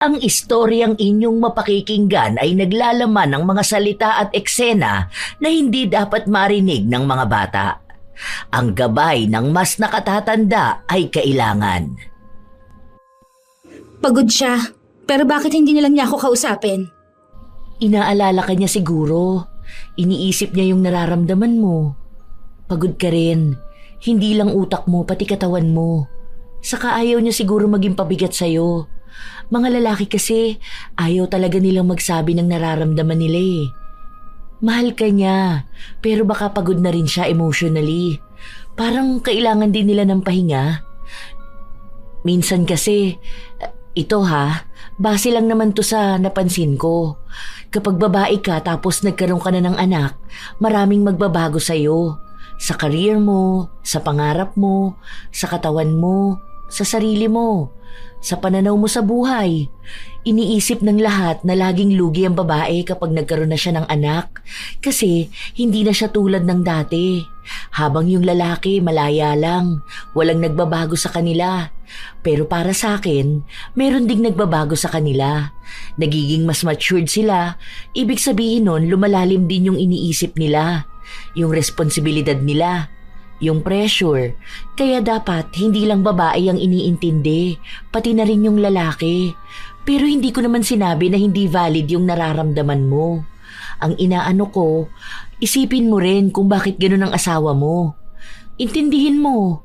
Ang istoryang inyong mapakikinggan ay naglalaman ng mga salita at eksena na hindi dapat marinig ng mga bata. Ang gabay ng mas nakatatanda ay kailangan. Pagod siya. Pero bakit hindi nilang niya ako kausapin? Inaalala ka niya siguro. Iniisip niya yung nararamdaman mo. Pagod ka rin. Hindi lang utak mo, pati katawan mo. Saka ayaw niya siguro maging pabigat sa'yo. Mga lalaki kasi, ayaw talaga nilang magsabi ng nararamdaman nila eh. Mahal ka niya, pero baka pagod na rin siya emotionally. Parang kailangan din nila ng pahinga. Minsan kasi, ito base lang naman to sa napansin ko. Kapag babae ka tapos nagkaroon ka na ng anak, maraming magbabago sa'yo. Sa career mo, sa pangarap mo, sa katawan mo, sa sarili mo, sa pananaw mo sa buhay. Iniisip ng lahat na laging lugi ang babae kapag nagkaroon na siya ng anak kasi hindi na siya tulad ng dati. Habang yung lalaki malaya lang, walang nagbabago sa kanila. Pero para sa akin, meron ding nagbabago sa kanila. Nagiging mas matured sila, ibig sabihin nun lumalalim din yung iniisip nila, yung responsibilidad nila, yung pressure. Kaya dapat hindi lang babae ang iniintindi, pati na rin yung lalaki. Pero hindi ko naman sinabi na hindi valid yung nararamdaman mo. Ang inaano ko, isipin mo rin kung bakit ganun ang asawa mo. Intindihin mo.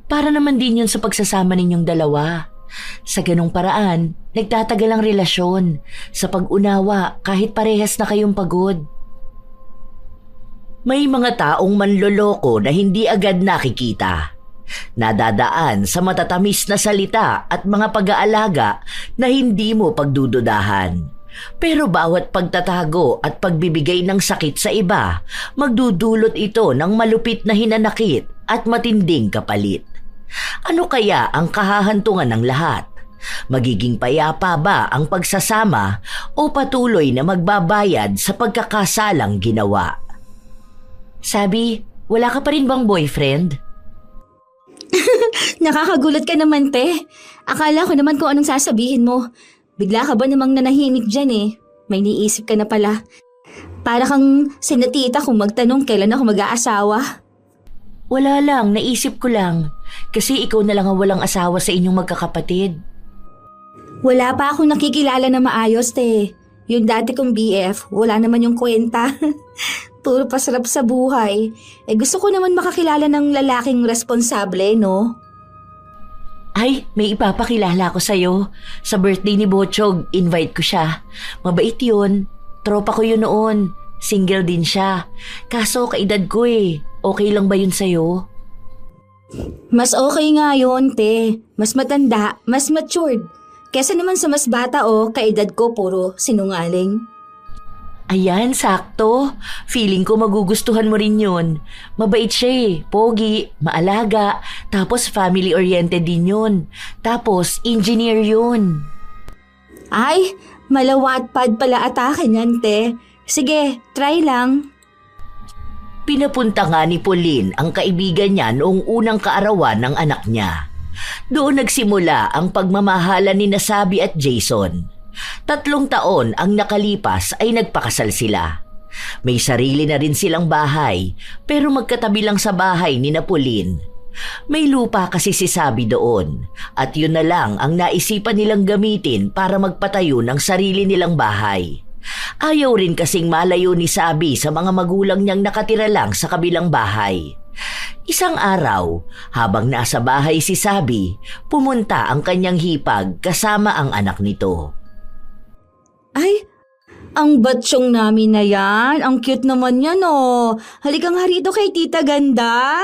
Para naman din yun sa pagsasama ninyong dalawa. Sa ganung paraan, nagtatagal ang relasyon. Sa pag-unawa kahit parehas na kayong pagod. May mga taong manloloko na hindi agad nakikita. Nadadaan sa matatamis na salita at mga pag-aalaga na hindi mo pagdududahan. Pero bawat pagtatago at pagbibigay ng sakit sa iba, magdudulot ito ng malupit na hinanakit at matinding kapalit. Ano kaya ang kahahantungan ng lahat? Magiging payapa ba ang pagsasama o patuloy na magbabayad sa pagkakasalang ginawa? Sabi, wala ka pa rin bang boyfriend? Nakakagulat ka naman, te. Akala ko naman kung anong sasabihin mo. Bigla ka ba namang nanahimik dyan eh? May niisip ka na pala. Para kang sinatita kung magtanong kailan ako mag-aasawa. Wala lang, naisip ko lang. Kasi ikaw na lang ang walang asawa sa inyong magkakapatid. Wala pa akong nakikilala na maayos, te. Yung dati kong BF, wala naman yung kwenta. Puro pasarap sa buhay. Gusto ko naman makakilala ng lalaking responsable, no? Ay, may ipapakilala ko sa'yo. Sa birthday ni Bochog, invite ko siya. Mabait yun. Tropa ko yun noon. Single din siya. Kaso kaedad ko eh. Okay lang ba yun sa'yo? Mas okay nga yun, te. Mas matanda, mas matured. Kesa naman sa mas bata kaedad ko puro sinungaling. Ayan, sakto. Feeling ko magugustuhan mo rin yun. Mabait siya eh. Pogi, maalaga, tapos family-oriented din yun. Tapos engineer yun. Ay, malawatpad pala atake niyan, te. Sige, try lang. Pinapunta nga ni Pauline ang kaibigan niya noong unang kaarawan ng anak niya. Doon nagsimula ang pagmamahalan ni Nasabi at Jason. 3 taon ang nakalipas ay nagpakasal sila. May sarili na rin silang bahay, pero magkatabi lang sa bahay ni Pauline. May lupa kasi si Sabi doon, at yun na lang ang naisipan nilang gamitin para magpatayo ng sarili nilang bahay. Ayaw rin kasing malayo ni Sabi sa mga magulang niyang nakatira lang sa kabilang bahay. Isang araw, habang nasa bahay si Sabi, pumunta ang kanyang hipag kasama ang anak nito. Ay, ang batsyong namin na yan. Ang cute naman yan Halikang harito kay Tita Ganda.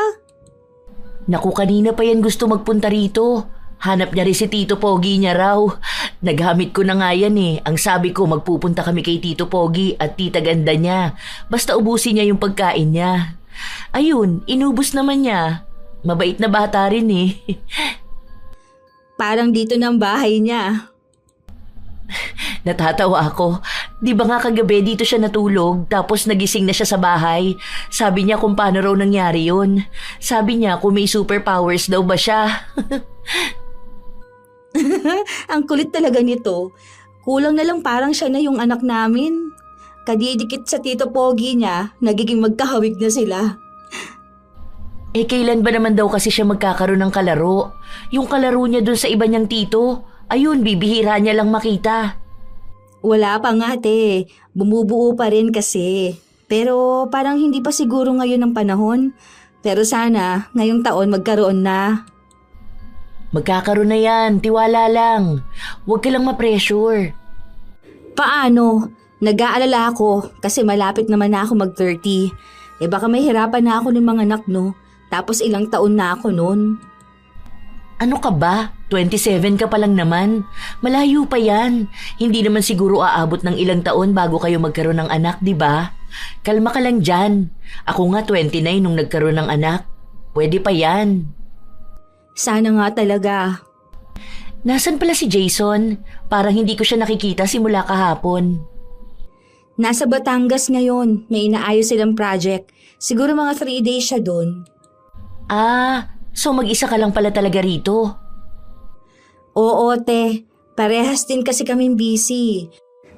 Naku, kanina pa yan gusto magpunta rito. Hanap niya rin si Tito Pogi niya raw. Naghamit ko na nga yan eh. Ang sabi ko magpupunta kami kay Tito Pogi at Tita Ganda niya. Basta ubusin niya yung pagkain niya. Ayun, inubos naman niya. Mabait na bata rin eh. Parang dito ng bahay niya. Natatawa ako. Di ba nga kagabi dito siya natulog tapos nagising na siya sa bahay? Sabi niya kung paano raw nangyari yun. Sabi niya kung may superpowers daw ba siya. Ang kulit talaga nito. Kulang na lang parang siya na yung anak namin. Kadidikit sa Tito Pogi niya, nagiging magkahawig na sila. Eh kailan ba naman daw kasi siya magkakaroon ng kalaro? Yung kalaro niya dun sa iba niyang tito, ayun bibihira niya lang makita. Wala pa nga te, bumubuo pa rin kasi. Pero parang hindi pa siguro ngayon ang panahon. Pero sana ngayong taon magkaroon na. Magkakaroon na yan, tiwala lang. Huwag ka lang ma-pressure. Paano? Nag-aalala ako kasi malapit naman na ako mag-30. Eh baka may hirapan na ako ng mga anak no. Tapos ilang taon na ako noon. Ano ka ba? 27 ka pa lang naman. Malayo pa yan. Hindi naman siguro aabot ng ilang taon bago kayo magkaroon ng anak, di ba? Kalma ka lang dyan. Ako nga 29 nung nagkaroon ng anak. Pwede pa yan. Sana nga talaga. Nasaan pala si Jason? Parang hindi ko siya nakikita simula kahapon. Nasa Batangas ngayon. May inaayos silang project. Siguro mga 3 days siya doon. Ah, so mag-isa ka lang pala talaga rito. Oo, te. Parehas din kasi kaming busy.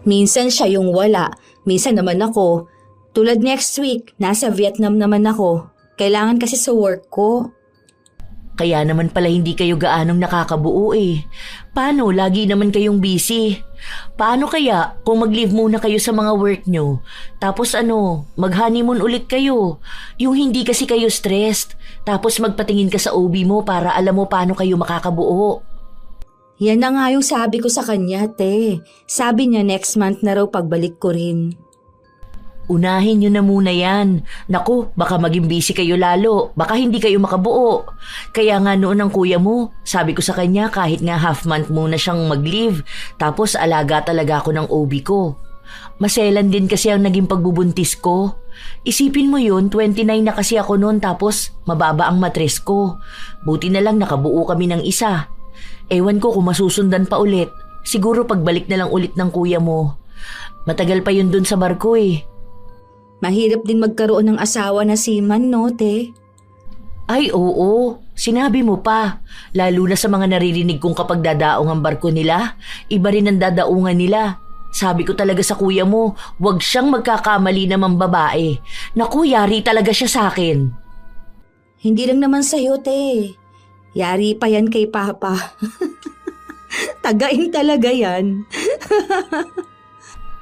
Minsan siya yung wala. Minsan naman ako. Tulad next week, nasa Vietnam naman ako. Kailangan kasi sa work ko. Kaya naman pala hindi kayo gaanong nakakabuo eh. Paano? Lagi naman kayong busy. Paano kaya kung mag-leave muna kayo sa mga work nyo? Tapos mag-honeymoon ulit kayo. Yung hindi kasi kayo stressed. Tapos magpatingin ka sa OB mo para alam mo paano kayo makakabuo. Yan na nga yung sabi ko sa kanya, te. Sabi niya next month na raw pagbalik ko rin. Unahin nyo na muna yan. Naku, baka maging busy kayo lalo. Baka hindi kayo makabuo. Kaya nga noon ng kuya mo, sabi ko sa kanya kahit nga half month muna siyang mag-leave. Tapos alaga talaga ako ng OB ko. Maselan din kasi ang naging pagbubuntis ko. Isipin mo yun, 29 na kasi ako noon tapos mababa ang matres ko. Buti na lang nakabuo kami ng isa. Ewan ko kung masusundan pa ulit. Siguro pagbalik na lang ulit ng kuya mo. Matagal pa yun dun sa barko eh. Mahirap din magkaroon ng asawa na seaman, no, te? Ay oo, sinabi mo pa. Lalo na sa mga naririnig kong kapag dadaong ang barko nila, iba rin ang dadaungan nila. Sabi ko talaga sa kuya mo, wag siyang magkakamali namang babae. Naku, yari talaga siya sa akin. Hindi lang naman sa'yo, te. Yari pa yan kay Papa. Tagain talaga yan.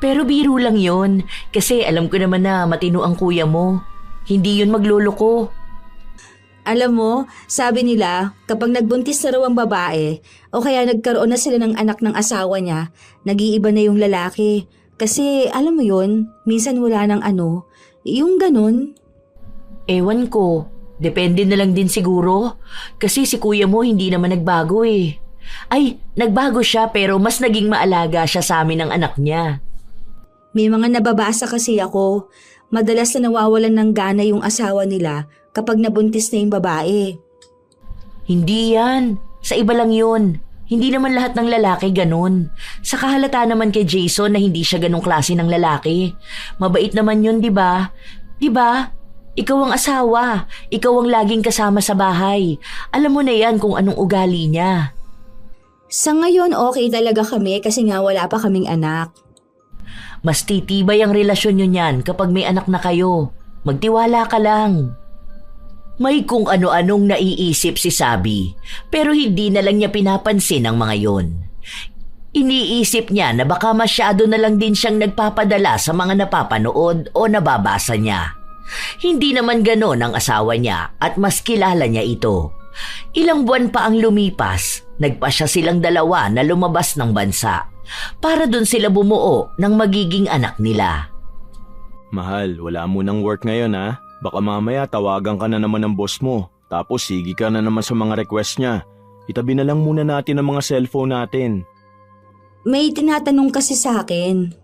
Pero biro lang yon kasi alam ko naman na matino ang kuya mo. Hindi yun magloloko. Alam mo, sabi nila, kapag nagbuntis na raw ang babae, o kaya nagkaroon na sila ng anak ng asawa niya, nag-iiba na yung lalaki. Kasi alam mo yun, minsan wala ng yung ganun. Ewan ko, depende na lang din siguro. Kasi si kuya mo hindi naman nagbago eh. Ay, nagbago siya pero mas naging maalaga siya sa amin ng anak niya. May mga nababasa kasi ako, madalas na nawawalan ng gana yung asawa nila kapag nabuntis na yung babae. Hindi yan. Sa iba lang yun. Hindi naman lahat ng lalaki ganun. Sa kahalata naman kay Jason na hindi siya ganung klase ng lalaki. Mabait naman yun, di ba? Di ba? Ikaw ang asawa. Ikaw ang laging kasama sa bahay. Alam mo na yan kung anong ugali niya. Sa ngayon okay talaga kami kasi nga wala pa kaming anak. Mas titibay ang relasyon nyo niyan kapag may anak na kayo. Magtiwala ka lang. May kung ano-anong naiisip si Sabi, pero hindi na lang niya pinapansin ang mga yon. Iniisip niya na baka masyado na lang din siyang nagpapadala sa mga napapanood o nababasa niya. Hindi naman ganon ang asawa niya at mas kilala niya ito. Ilang buwan pa ang lumipas, nagpasya silang dalawa na lumabas ng bansa. Para dun sila bumuo ng magiging anak nila. Mahal, wala mo ng work ngayon ha. Baka mamaya tawagan ka na naman ng boss mo. Tapos sige ka na naman sa mga request niya. Itabi na lang muna natin ang mga cellphone natin. May tinatanong kasi sa akin.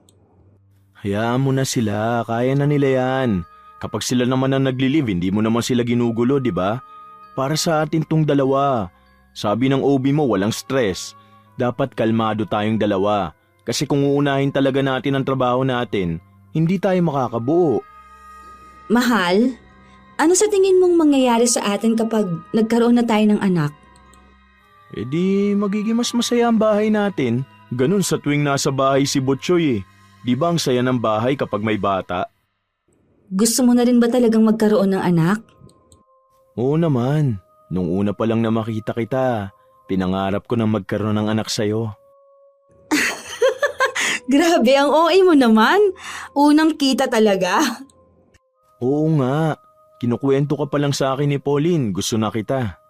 Hayaan mo na sila, kaya na nila yan. Kapag sila naman ang nagli-leave, hindi mo naman sila ginugulo, di ba? Para sa atin tong dalawa. Sabi ng OB mo, walang stress. Dapat kalmado tayong dalawa. Kasi kung uunahin talaga natin ang trabaho natin, hindi tayo makakabuo. Mahal, ano sa tingin mong mangyayari sa atin kapag nagkaroon na tayo ng anak? E di magiging mas masaya ang bahay natin. Ganun sa tuwing nasa bahay si Butchoy eh. Di ba ang saya ng bahay kapag may bata? Gusto mo na rin ba talagang magkaroon ng anak? Oo naman. Nung una pa lang na makita kita, pinangarap ko na magkaroon ng anak sa'yo. Grabe, ang OA mo naman. Unang kita talaga. Oo nga. Kinukwento ka pa lang sa akin ni Pauline. Gusto na kita.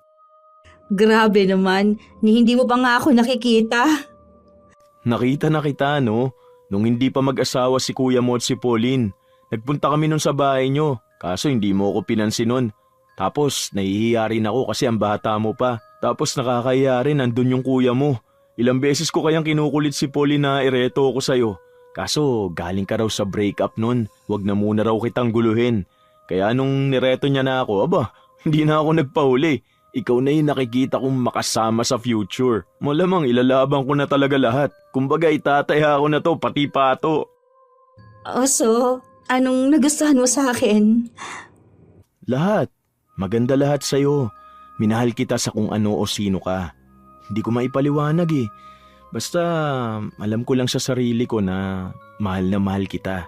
Grabe naman, ni hindi mo pa nga ako nakikita. Nakita na kita, no? Nung hindi pa mag-asawa si Kuya mo at si Pauline. Nagpunta kami nun sa bahay nyo. Kaso hindi mo ako pinansin nun. Tapos nahihiya rin ako kasi ang bata mo pa. Tapos nakakahiya rin nandun yung kuya mo. Ilang beses ko kayang kinukulit si Pauline na ireto ako sa'yo. Kaso galing ka raw sa breakup nun. Wag na muna raw kitang guluhin. Kaya nung nireto niya na ako, aba, hindi na ako nagpahuli. Ikaw na yung nakikita kong makasama sa future. Malamang ilalabang ko na talaga lahat. Kumbaga itataya ko na to, pati pato. So, anong nagustuhan mo sa akin? Lahat. Maganda lahat sa'yo. Minahal kita sa kung ano o sino ka. Hindi ko maipaliwanag eh. Basta alam ko lang sa sarili ko na mahal kita.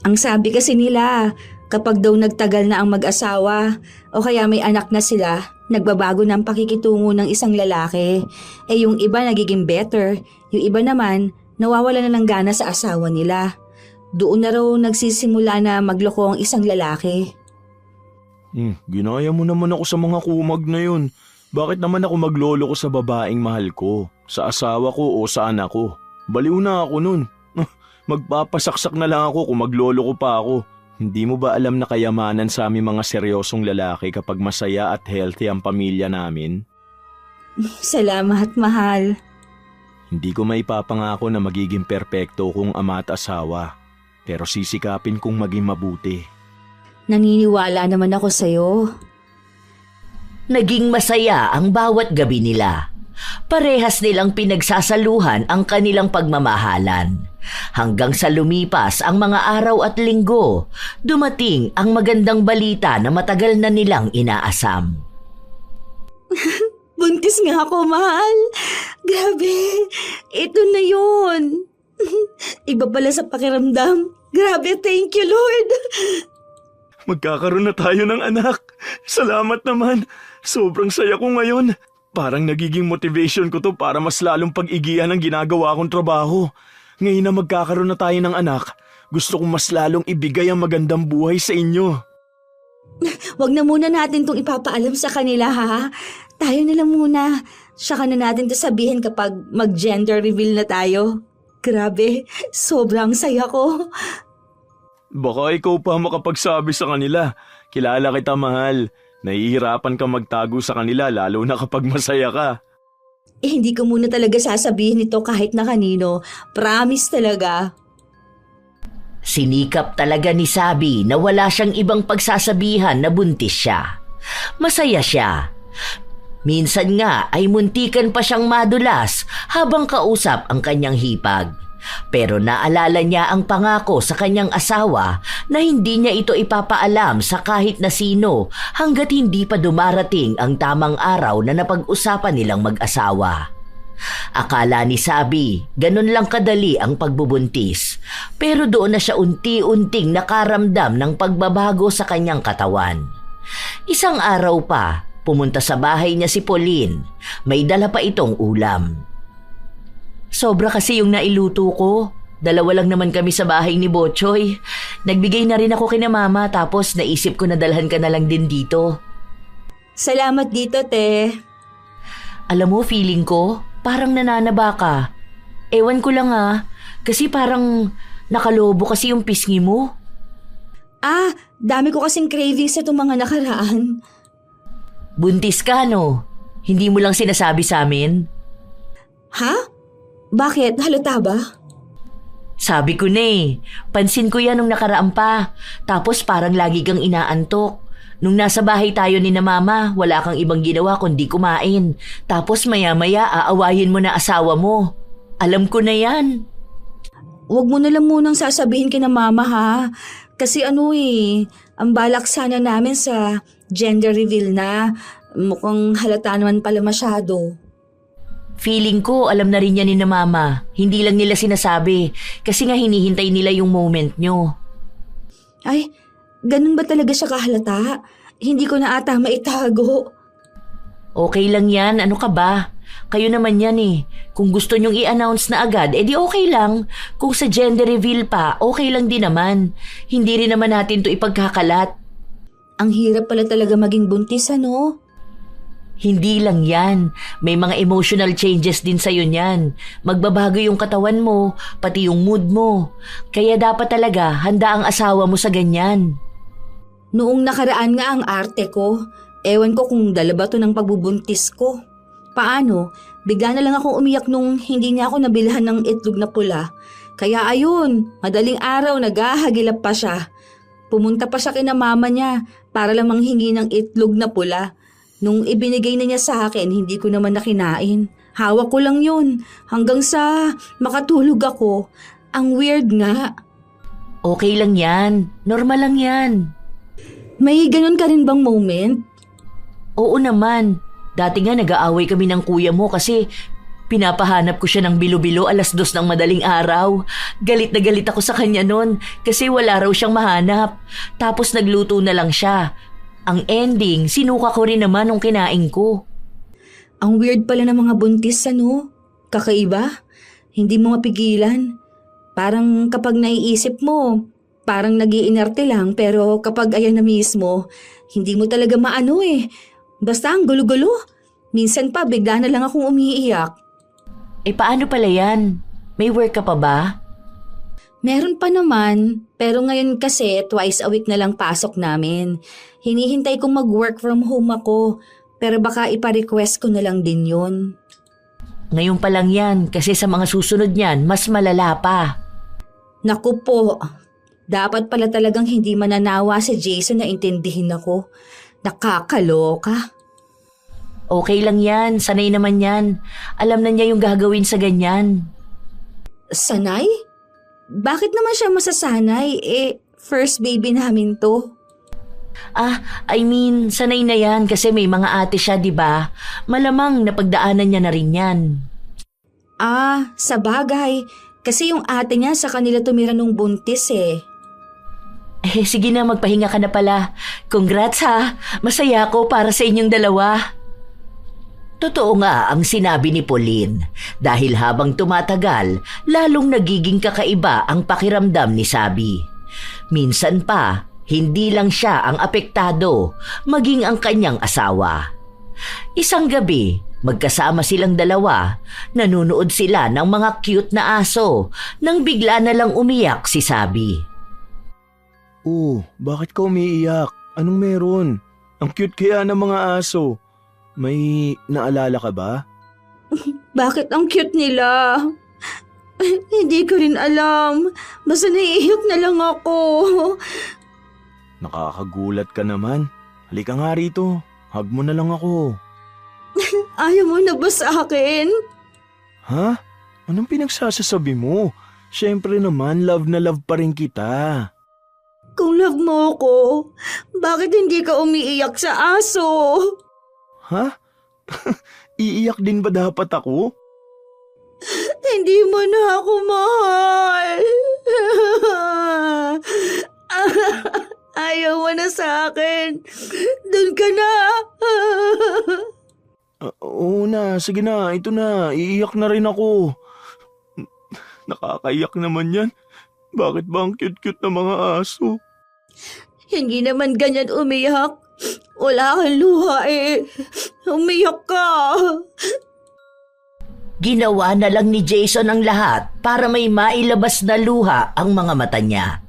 Ang sabi kasi nila, kapag daw nagtagal na ang mag-asawa o kaya may anak na sila, nagbabago na ang pakikitungo ng isang lalaki. Yung iba nagiging better, yung iba naman nawawala na ng gana sa asawa nila. Doon na raw nagsisimula na magloko ang isang lalaki. Ginaya mo naman ako sa mga kumag na yun. Bakit naman ako maglolo ko sa babaeng mahal ko? Sa asawa ko o sa anak ko? Baliw na ako nun. Magpapasaksak na lang ako kung maglolo ko pa ako. Hindi mo ba alam na kayamanan sa aming mga seryosong lalaki kapag masaya at healthy ang pamilya namin? Salamat, mahal. Hindi ko maipapangako na magiging perpekto kong ama at asawa. Pero sisikapin kong maging mabuti. Naniniwala naman ako sa'yo. Naging masaya ang bawat gabi nila. Parehas nilang pinagsasaluhan ang kanilang pagmamahalan. Hanggang sa lumipas ang mga araw at linggo, dumating ang magandang balita na matagal na nilang inaasam. Buntis nga ako, mahal. Grabe, ito na yun. Iba pala sa pakiramdam. Grabe, thank you, Lord. Magkakaroon na tayo ng anak. Salamat naman. Sobrang saya ko ngayon. Parang nagiging motivation ko to para mas lalong pag-igihan ang ginagawa kong trabaho. Ngayon na magkakaroon na tayo ng anak, gusto kong mas lalong ibigay ang magandang buhay sa inyo. Wag na muna natin itong ipapaalam sa kanila, ha? Tayo na lang muna. Saka na natin ito sabihin kapag mag-gender reveal na tayo. Grabe, sobrang saya ko. Baka ikaw pa makapagsabi sa kanila. Kilala kita, mahal. Nahihirapan ka magtago sa kanila lalo na kapag masaya ka. Hindi ko muna talaga sasabihin ito kahit na kanino. Promise talaga. Sinikap talaga ni Sabi na wala siyang ibang pagsasabihan na buntis siya. Masaya siya. Minsan nga ay muntikan pa siyang madulas habang kausap ang kanyang hipag. Pero naalala niya ang pangako sa kanyang asawa na hindi niya ito ipapaalam sa kahit na sino hanggat hindi pa dumarating ang tamang araw na napag-usapan nilang mag-asawa. Akala ni Sabi, ganun lang kadali ang pagbubuntis. Pero doon na siya unti-unting nakaramdam ng pagbabago sa kanyang katawan. Isang araw pa, pumunta sa bahay niya si Pauline. May dala pa itong ulam. Sobra kasi yung nailuto ko. Dalawa lang naman kami sa bahay ni Botchoy. Nagbigay na rin ako kina mama tapos naisip ko na dalhan ka na lang din dito. Salamat dito, te. Alam mo, feeling ko, parang nananaba ka. Ewan ko lang kasi parang nakalobo kasi yung pisngi mo. Dami ko kasing cravings sa itong mga nakaraan. Buntis ka, no? Hindi mo lang sinasabi sa amin? Ha? Bakit? Halata ba? Sabi ko na pansin ko yan nung nakaraan pa. Tapos parang lagi kang inaantok. Nung nasa bahay tayo ni na mama, wala kang ibang ginawa kundi kumain. Tapos maya-maya aawayin mo na asawa mo. Alam ko na yan. Huwag mo na lang munang sasabihin kina mama, ha? Kasi ang balak sana namin sa gender reveal na. Mukhang halata naman pala masyado. Feeling ko alam na rin yan ni na mama. Hindi lang nila sinasabi kasi nga hinihintay nila yung moment nyo. Ay, ganun ba talaga siya kahalata? Hindi ko na ata maitago. Okay lang yan, ano ka ba? Kayo naman yan eh. Kung gusto nyong i-announce na agad, edi okay lang. Kung sa gender reveal pa, okay lang din naman. Hindi rin naman natin to ipagkakalat. Ang hirap pala talaga maging buntis, ano? Hindi lang yan. May mga emotional changes din sa'yo niyan. Magbabago yung katawan mo, pati yung mood mo. Kaya dapat talaga handa ang asawa mo sa ganyan. Noong nakaraan nga ang arte ko. Ewan ko kung dala ba to ng pagbubuntis ko. Paano? Bigla na lang akong umiyak nung hindi niya ako nabilhan ng itlog na pula. Kaya ayun, madaling araw naghahagilap pa siya. Pumunta pa siya kina mama niya para lang manghingi ng itlog na pula. Nung ibinigay na niya sa akin, hindi ko naman nakinain. Hawak ko lang yun hanggang sa makatulog ako. Ang weird nga. Okay lang yan. Normal lang yan. May ganun ka rin bang moment? Oo naman. Dati nga nag-aaway kami ng kuya mo kasi pinapahanap ko siya ng bilo-bilo 2:00 ng madaling araw. Galit na galit ako sa kanya nun kasi wala raw siyang mahanap. Tapos nagluto na lang siya. Ang ending, sinuka ko rin naman nung kinain ko. Ang weird pala ng mga buntis, ano? Kakaiba? Hindi mo mapigilan. Parang kapag naiisip mo, parang nag-iinarte lang pero kapag ayan na mismo, hindi mo talaga maano eh. Basta ang gulo-gulo. Minsan pa bigla na lang akong umiiyak. Eh paano pala yan? May work ka pa ba? Meron pa naman, pero ngayon kasi twice a week na lang pasok namin. Hinihintay kong mag-work from home ako, pero baka ipa-request ko na lang din yun. Ngayon pa lang yan kasi sa mga susunod niyan, mas malala pa. Naku po, dapat pala talagang hindi mananawa si Jason na intindihin ako. Nakakaloka. Okay lang yan, sanay naman yan. Alam na niya yung gagawin sa ganyan. Sanay? Bakit naman siya masasanay? First baby namin to. Sanay na yan kasi may mga ate siya, di ba? Malamang napagdaanan niya na rin yan. Sa bagay. Kasi yung ate niya sa kanila tumira nung buntis eh. Sige na, magpahinga ka na pala. Congrats ha, masaya ako para sa inyong dalawa. Totoo nga ang sinabi ni Pauline dahil habang tumatagal, lalong nagiging kakaiba ang pakiramdam ni Sabi. Minsan pa, hindi lang siya ang apektado, maging ang kanyang asawa. Isang gabi, magkasama silang dalawa, nanunood sila ng mga cute na aso nang bigla na lang umiyak si Sabi. Oh, bakit ka umiiyak? Anong meron? Ang cute kaya ng mga aso. May naalala ka ba? Bakit ang cute nila? Hindi ko rin alam. Basta naiiyak na lang ako. Nakakagulat ka naman. Halika nga rito. Hug mo na lang ako. Ayaw mo na ba sa akin? Ha? Anong pinagsasasabi mo? Siyempre naman, love na love pa rin kita. Kung love mo ko, bakit hindi ka umiiyak sa aso? Ha? Iiyak din ba dapat ako? Hindi mo na ako mahal. Ayaw mo na sa akin. Doon ka na. Oo na, sige na, ito na, iiyak na rin ako. Nakakaiyak naman yan. Bakit ba ang cute-cute na mga aso? Hindi naman ganyan umiyak. Wala kang luha eh. Umiyak ka. Ginawa na lang ni Jason ang lahat para may mailabas na luha ang mga mata niya.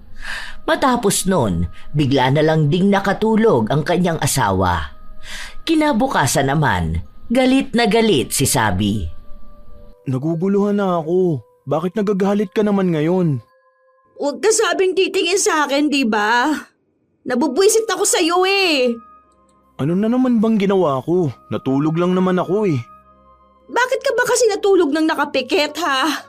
Matapos nun, bigla na lang ding nakatulog ang kanyang asawa. Kinabukasan naman, galit na galit si Sabi. Naguguluhan na ako. Bakit nagagalit ka naman ngayon? Huwag ka sabing titingin sa akin, di ba? Nabubwisit ako sa'yo eh. Ano na naman bang ginawa ko? Natulog lang naman ako eh. Bakit ka ba kasi natulog ng nakapikit ha?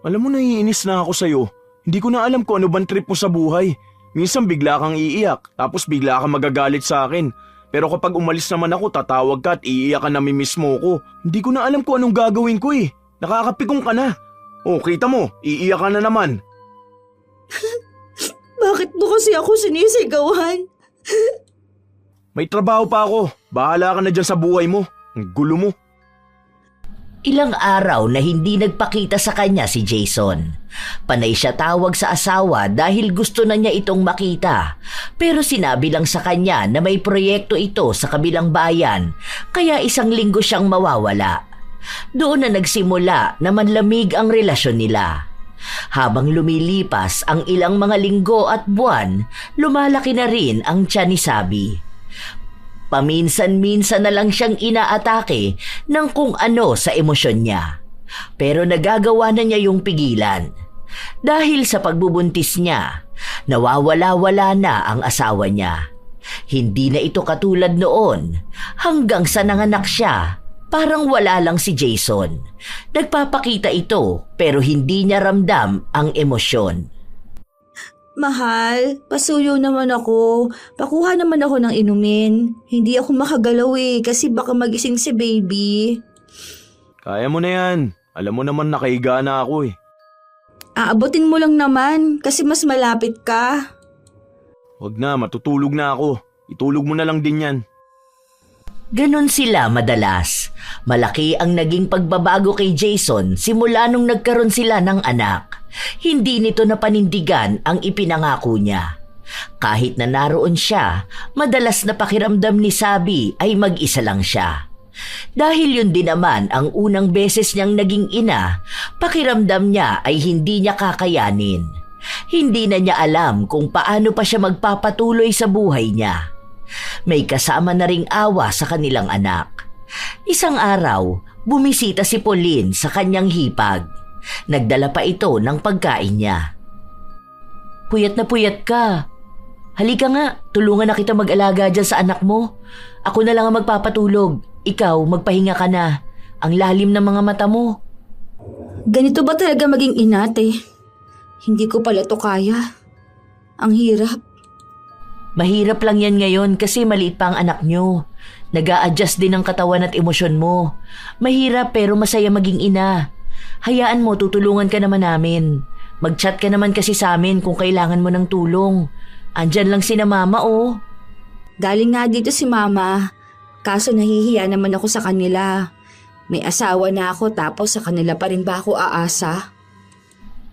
Alam mo, naiinis na ako sa'yo. Hindi ko na alam kung ano bang trip mo sa buhay. Minsan bigla kang iiyak, tapos bigla kang magagalit sa akin. Pero kapag umalis naman ako, tatawag ka at iiyak ka na mismo ko. Hindi ko na alam kung anong gagawin ko eh. Nakakapikong ka na. Oh, kita mo, iiyak ka na naman. Bakit mo kasi ako sinisigawan? May trabaho pa ako. Bahala ka na dyan sa buhay mo. Ang gulo mo. Ilang araw na hindi nagpakita sa kanya si Jason. Panay siya tawag sa asawa dahil gusto na niya itong makita. Pero sinabi lang sa kanya na may proyekto ito sa kabilang bayan, kaya isang linggo siyang mawawala. Doon na nagsimula na manlamig ang relasyon nila. Habang lumilipas ang ilang mga linggo at buwan, lumalaki na rin ang tiyan ni Sabi. Paminsan-minsan na lang siyang inaatake ng kung ano sa emosyon niya. Pero nagagawa na niya yung pigilan. Dahil sa pagbubuntis niya, nawawala-wala na ang asawa niya. Hindi na ito katulad noon. Hanggang sa nanganak siya, parang wala lang si Jason. Nagpapakita ito pero hindi niya ramdam ang emosyon. Mahal, pasuyo naman ako. Pakuha naman ako ng inumin. Hindi ako makagalaw kasi baka magising si baby. Kaya mo na yan. Alam mo naman nakahiga na ako eh. Aabotin mo lang naman kasi mas malapit ka. Wag na, matutulog na ako. Itulog mo na lang din yan. Ganon sila madalas. Malaki ang naging pagbabago kay Jason simula nung nagkaroon sila ng anak. Hindi nito napanindigan ang ipinangako niya. Kahit na naroon siya, madalas na pakiramdam ni Sabi ay mag-isa lang siya. Dahil yun din naman ang unang beses niyang naging ina, pakiramdam niya ay hindi niya kakayanin. Hindi na niya alam kung paano pa siya magpapatuloy sa buhay niya. May kasama na ring awa sa kanilang anak. Isang araw, bumisita si Pauline sa kanyang hipag. Nagdala pa ito ng pagkain niya. Puyat na puyat ka. Halika nga, tulungan na kita mag-alaga dyan sa anak mo. Ako na lang ang magpapatulog. Ikaw, magpahinga ka na. Ang lalim ng mga mata mo. Ganito ba talaga maging inate? Hindi ko pala to kaya. Ang hirap. Mahirap lang yan ngayon kasi maliit pa ang anak nyo. Nag-a-adjust din ang katawan at emosyon mo. Mahirap pero masaya maging ina. Hayaan mo, tutulungan ka naman namin. Mag-chat ka naman kasi sa amin kung kailangan mo ng tulong. Andyan lang sina mama oh. Galing nga dito si mama. Kaso nahihiya naman ako sa kanila. May asawa na ako tapos sa kanila pa rin ba ako aasa?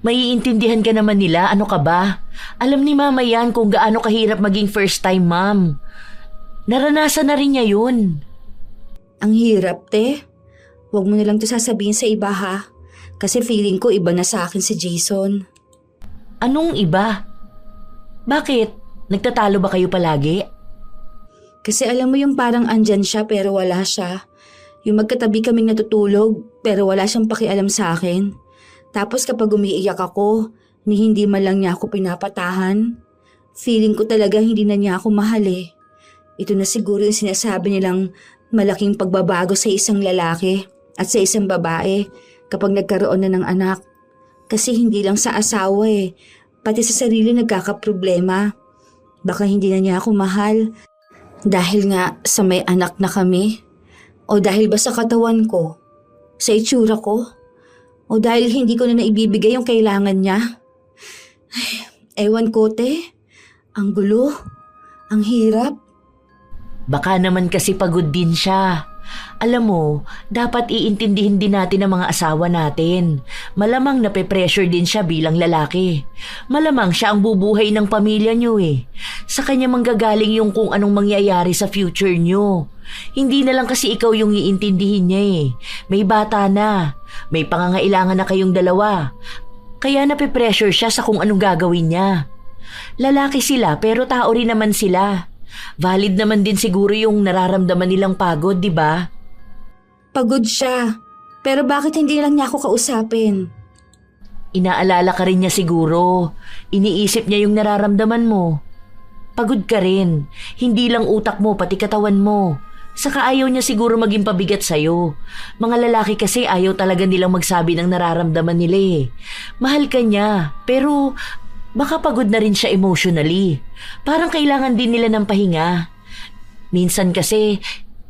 Maiintindihan ka naman nila, ano ka ba? Alam ni mama yan kung gaano kahirap maging first time mom. Naranasan na rin niya yun. Ang hirap, te. Huwag mo na lang to sasabihin sa iba ha. Kasi feeling ko iba na sa akin si Jason. Anong iba? Bakit? Nagtatalo ba kayo palagi? Kasi alam mo yung parang andyan siya pero wala siya. Yung magkatabi kaming natutulog pero wala siyang pakialam sa akin. Tapos kapag umiiyak ako, ni hindi man lang niya ako pinapatahan. Feeling ko talaga hindi na niya ako mahal eh. Ito na siguro yung sinasabi nilang malaking pagbabago sa isang lalaki at sa isang babae kapag nagkaroon na ng anak. Kasi hindi lang sa asawa pati sa sarili nagkakaproblema. Baka hindi na niya ako mahal dahil nga sa may anak na kami. O dahil ba sa katawan ko, sa itsura ko, o dahil hindi ko na naibibigay yung kailangan niya. Ay, ewan ko te, ang gulo, ang hirap. Baka naman kasi pagod din siya. Alam mo, dapat iintindihin din natin ang mga asawa natin. Malamang nape-pressure din siya bilang lalaki. Malamang siya ang bubuhay ng pamilya niyo Sa kanya manggagaling yung kung anong mangyayari sa future niyo. Hindi na lang kasi ikaw yung iintindihin niya May bata na. May pangangailangan na kayong dalawa. Kaya nape-pressure siya sa kung anong gagawin niya. Lalaki sila pero tao rin naman sila. Valid naman din siguro yung nararamdaman nilang pagod, di ba? Pagod siya. Pero bakit hindi lang niya ako kausapin? Inaalala ka rin niya siguro. Iniisip niya yung nararamdaman mo. Pagod ka rin. Hindi lang utak mo, pati katawan mo. Saka ayaw niya siguro maging pabigat sa'yo. Mga lalaki kasi ayaw talaga nilang magsabi ng nararamdaman nila Mahal ka niya, pero baka pagod na rin siya emotionally. Parang kailangan din nila ng pahinga. Minsan kasi,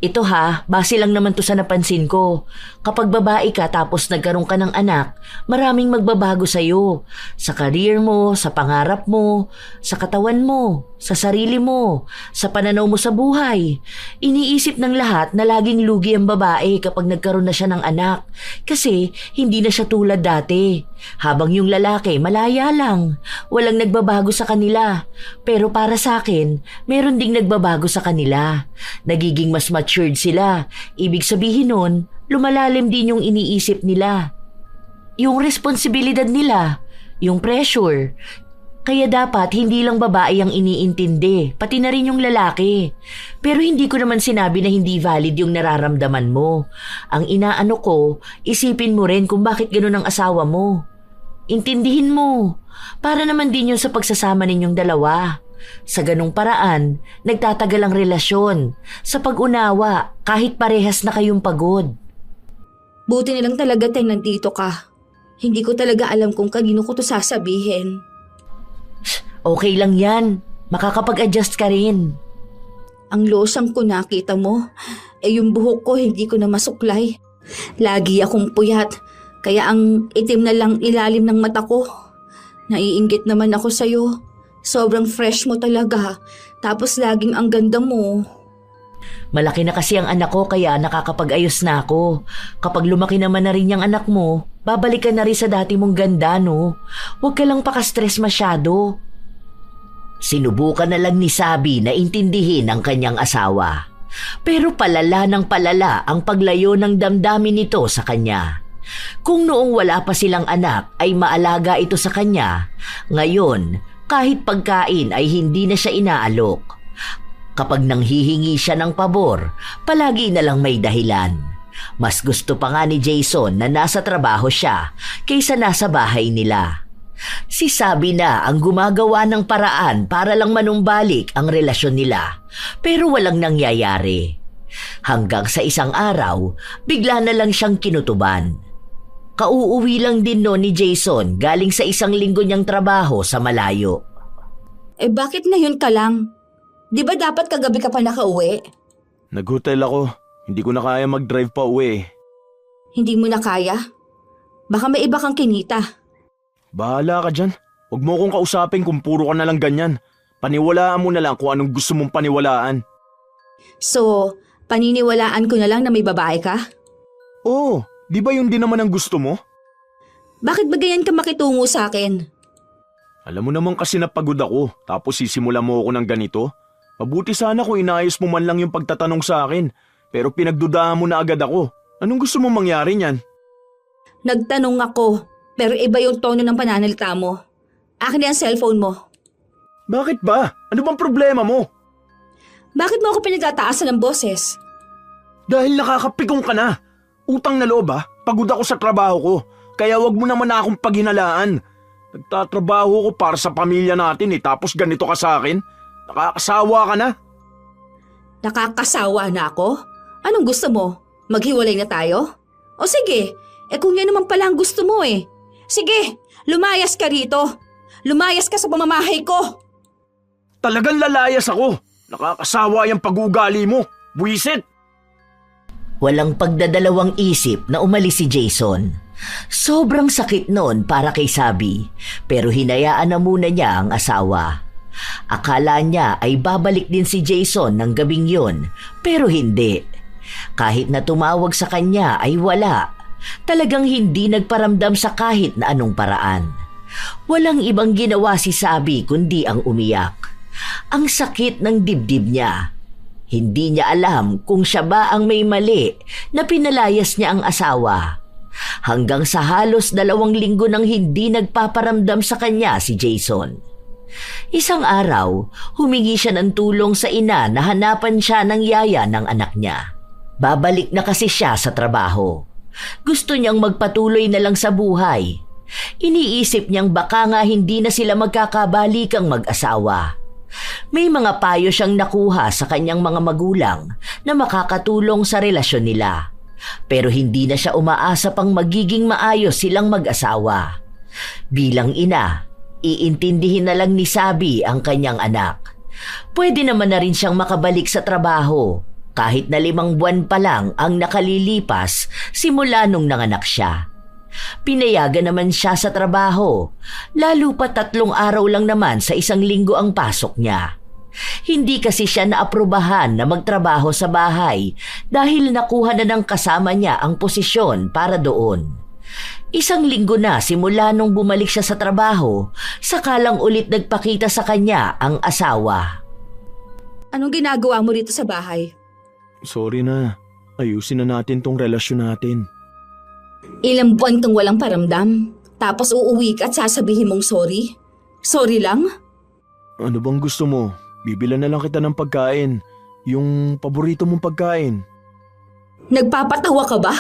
ito base lang naman to sa napansin ko. Kapag babae ka tapos nagkaroon ka ng anak, maraming magbabago sa'yo. Sa career mo, sa pangarap mo, sa katawan mo, sa sarili mo, sa pananaw mo sa buhay. Iniisip ng lahat na laging lugi ang babae kapag nagkaroon na siya ng anak. Kasi hindi na siya tulad dati. Habang yung lalaki, malaya lang. Walang nagbabago sa kanila. Pero para sa akin, meron ding nagbabago sa kanila. Nagiging mas matured sila. Ibig sabihin nun, lumalalim din yung iniisip nila. Yung responsibilidad nila, yung pressure. Kaya dapat hindi lang babae ang iniintindi, pati na rin yung lalaki. Pero hindi ko naman sinabi na hindi valid yung nararamdaman mo. Ang inaano ko, isipin mo rin kung bakit ganun ang asawa mo. Intindihin mo. Para naman din yun sa pagsasama ninyong dalawa. Sa ganung paraan, nagtatagal ang relasyon. Sa pag-unawa, kahit parehas na kayong pagod. Buti na lang talaga tayong nandito ka. Hindi ko talaga alam kung kanino ko to sasabihin. Okay lang yan. Makakapag-adjust ka rin. Ang losang ko nakita mo, yung buhok ko hindi ko na masuklay. Lagi akong puyat, kaya ang itim na lang ilalim ng mata ko. Naiinggit naman ako sa'yo. Sobrang fresh mo talaga, tapos laging ang ganda mo. Malaki na kasi ang anak ko kaya nakakapag-ayos na ako. Kapag lumaki naman na rin yung anak mo, babalik ka na rin sa dati mong ganda, no? Huwag ka lang paka-stress masyado. Sinubukan na lang ni Sabi na intindihin ang kanyang asawa. Pero palala ng palala ang paglayo ng damdamin nito sa kanya. Kung noong wala pa silang anak ay maalaga ito sa kanya, ngayon kahit pagkain ay hindi na siya inaalok. Kapag nanghihingi siya ng pabor, palagi na lang may dahilan. Mas gusto pa nga ni Jason na nasa trabaho siya kaysa nasa bahay nila. Si Sabi na ang gumagawa ng paraan para lang manumbalik ang relasyon nila, pero walang nangyayari. Hanggang sa isang araw, bigla na lang siyang kinutuban. Kauuwi lang din no ni Jason galing sa isang linggo niyang trabaho sa malayo. Bakit ngayon ka lang? Di ba dapat kagabi ka pa nakauwi? Nag-hotel ako. Hindi ko na kaya mag-drive pa uwi. Hindi mo na kaya? Baka may iba kang kinita. Bahala ka dyan. Huwag mo akong kausapin kung puro ka na lang ganyan. Paniwalaan mo na lang kung anong gusto mong paniwalaan. So, paniniwalaan ko na lang na may babae ka? Oo, di ba yun din naman ang gusto mo? Bakit ba ganyan ka makitungo sa akin? Alam mo naman kasi napagod ako, tapos sisimula mo ako ng ganito. Mabuti sana kung inaayos mo man lang yung pagtatanong sa akin, pero pinagdudahan mo na agad ako. Anong gusto mong mangyari niyan? Nagtanong ako, pero iba yung tono ng pananalita mo. Akin na ang cellphone mo. Bakit ba? Ano bang problema mo? Bakit mo ako pinagtataasan ng boses? Dahil nakakapikong ka na. Utang na loob pagod ako sa trabaho ko. Kaya wag mo naman akong paghinalaan. Nagtatrabaho ko para sa pamilya natin tapos ganito ka sa akin. Nakakasawa ka na. Nakakasawa na ako? Anong gusto mo? Maghiwalay na tayo? O sige, kung yan naman pala ang gusto mo Sige, lumayas ka rito. Lumayas ka sa pamamahay ko. Talagang lalayas ako. Nakakasawa yung pag-uugali mo. Buwisit! Walang pagdadalawang isip na umalis si Jason. Sobrang sakit noon para kay Sabi, pero hinayaan na muna niya ang asawa. Akala niya ay babalik din si Jason ng gabing yun, pero hindi. Kahit na tumawag sa kanya ay wala. Talagang hindi nagparamdam sa kahit na anong paraan. Walang ibang ginawa si Sabi kundi ang umiyak. Ang sakit ng dibdib niya. Hindi niya alam kung siya ba ang may mali na pinalayas niya ang asawa. Hanggang sa halos 2 linggo nang hindi nagpaparamdam sa kanya si Jason. Isang araw, humingi siya ng tulong sa ina na hanapan siya ng yaya ng anak niya. Babalik na kasi siya sa trabaho. Gusto niyang magpatuloy na lang sa buhay. Iniisip niyang baka nga hindi na sila magkakabalikang mag-asawa. May mga payo siyang nakuha sa kanyang mga magulang na makakatulong sa relasyon nila. Pero hindi na siya umaasa pang magiging maayos silang mag-asawa. Bilang ina, iintindihin na lang ni Sabi ang kanyang anak. Pwede naman na rin siyang makabalik sa trabaho kahit na 5 buwan pa lang ang nakalilipas simula nung nanganak siya. Pinayagan naman siya sa trabaho, lalo pa 3 araw lang naman sa 1 linggo ang pasok niya. Hindi kasi siya naaprubahan na magtrabaho sa bahay dahil nakuha na ng kasama niya ang posisyon para doon. 1 linggo na simula nung bumalik siya sa trabaho, saka lang ulit nagpakita sa kanya ang asawa. Anong ginagawa mo rito sa bahay? Sorry na. Ayusin na natin tong relasyon natin. Ilang buwan kang walang paramdam, tapos uuwi ka at sasabihin mong sorry? Sorry lang? Ano bang gusto mo? Bibilan na lang kita ng pagkain. Yung paborito mong pagkain. Nagpapatawa ka ba?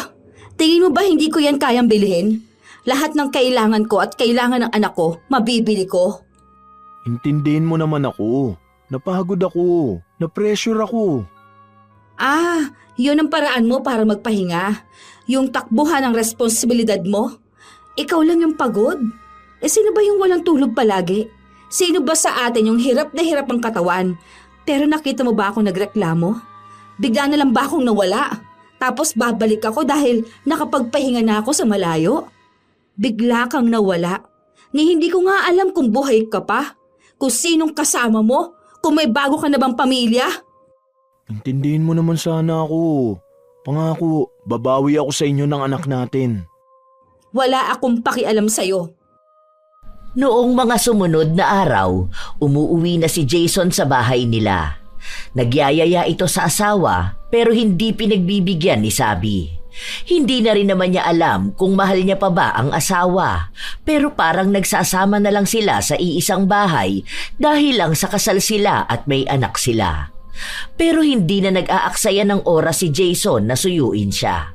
Tingin mo ba hindi ko yan kayang bilhin? Lahat ng kailangan ko at kailangan ng anak ko, mabibili ko. Intindihin mo naman ako. Napagod ako. Na-pressure ako. Yun ang paraan mo para magpahinga. Yung takbuhan ng responsibilidad mo. Ikaw lang yung pagod. Sino ba yung walang tulog palagi? Sino ba sa atin yung hirap na hirap ang katawan? Pero nakita mo ba akong nagreklamo? Bigla na lang ba akong nawala? Tapos babalik ako dahil nakapagpahinga na ako sa malayo? Bigla kang nawala. Ni hindi ko nga alam kung buhay ka pa. Kung sinong kasama mo. Kung may bago ka na bang pamilya. Intindihin mo naman sana ako. Pangako, babawi ako sa inyo ng anak natin. Wala akong pakialam sa'yo. Noong mga sumunod na araw, umuuwi na si Jason sa bahay nila. Nagyayaya ito sa asawa pero hindi pinagbibigyan ni Sabi. Hindi na rin naman niya alam kung mahal niya pa ba ang asawa, pero parang nagsasama na lang sila sa iisang bahay dahil lang sa kasal sila at may anak sila. Pero hindi na nag-aaksaya ng oras si Jason na suyuin siya.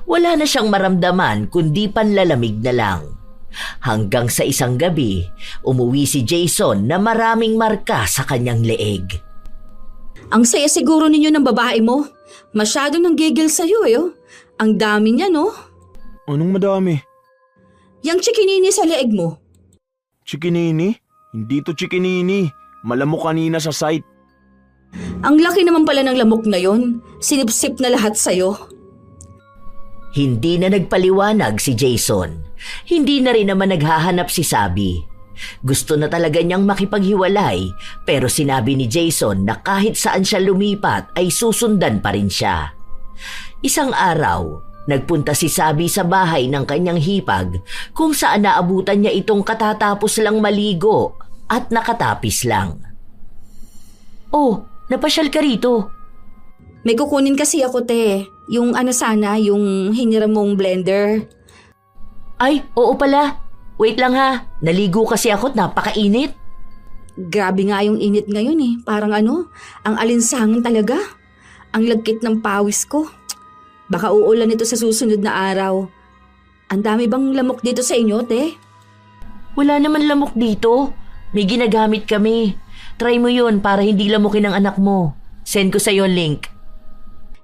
Wala na siyang maramdaman kundi panlalamig na lang. Hanggang sa isang gabi, umuwi si Jason na maraming marka sa kanyang leeg. Ang saya siguro ninyo ng babae mo. Masyado nang gigil sa'yo oh. Ang dami niya no? Anong madami? Yang chikinini sa leeg mo. Chikinini? Hindi to chikinini. Malamok kanina sa site. Ang laki naman pala ng lamok na yon. Sinipsip na lahat sa'yo. Hindi na nagpaliwanag si Jason. Hindi na rin naman naghahanap si Sabi. Gusto na talaga niyang makipaghiwalay pero sinabi ni Jason na kahit saan siya lumipat ay susundan pa rin siya. Isang araw, nagpunta si Sabi sa bahay ng kanyang hipag kung saan naabutan niya itong katatapos lang maligo at nakatapis lang. Oh, napasyal ka rito. May kukunin kasi ako te. Yung yung hiniram mong blender. Ay, oo pala. Wait lang ha, naligo kasi ako at napakainit. Grabe nga yung init ngayon eh. Parang ang alinsangan talaga. Ang lagkit ng pawis ko. Baka uulan ito sa susunod na araw. Ang dami bang lamok dito sa inyo, te? Wala naman lamok dito. May ginagamit kami. Try mo yun para hindi lamukin ang anak mo. Send ko sa'yo ang link.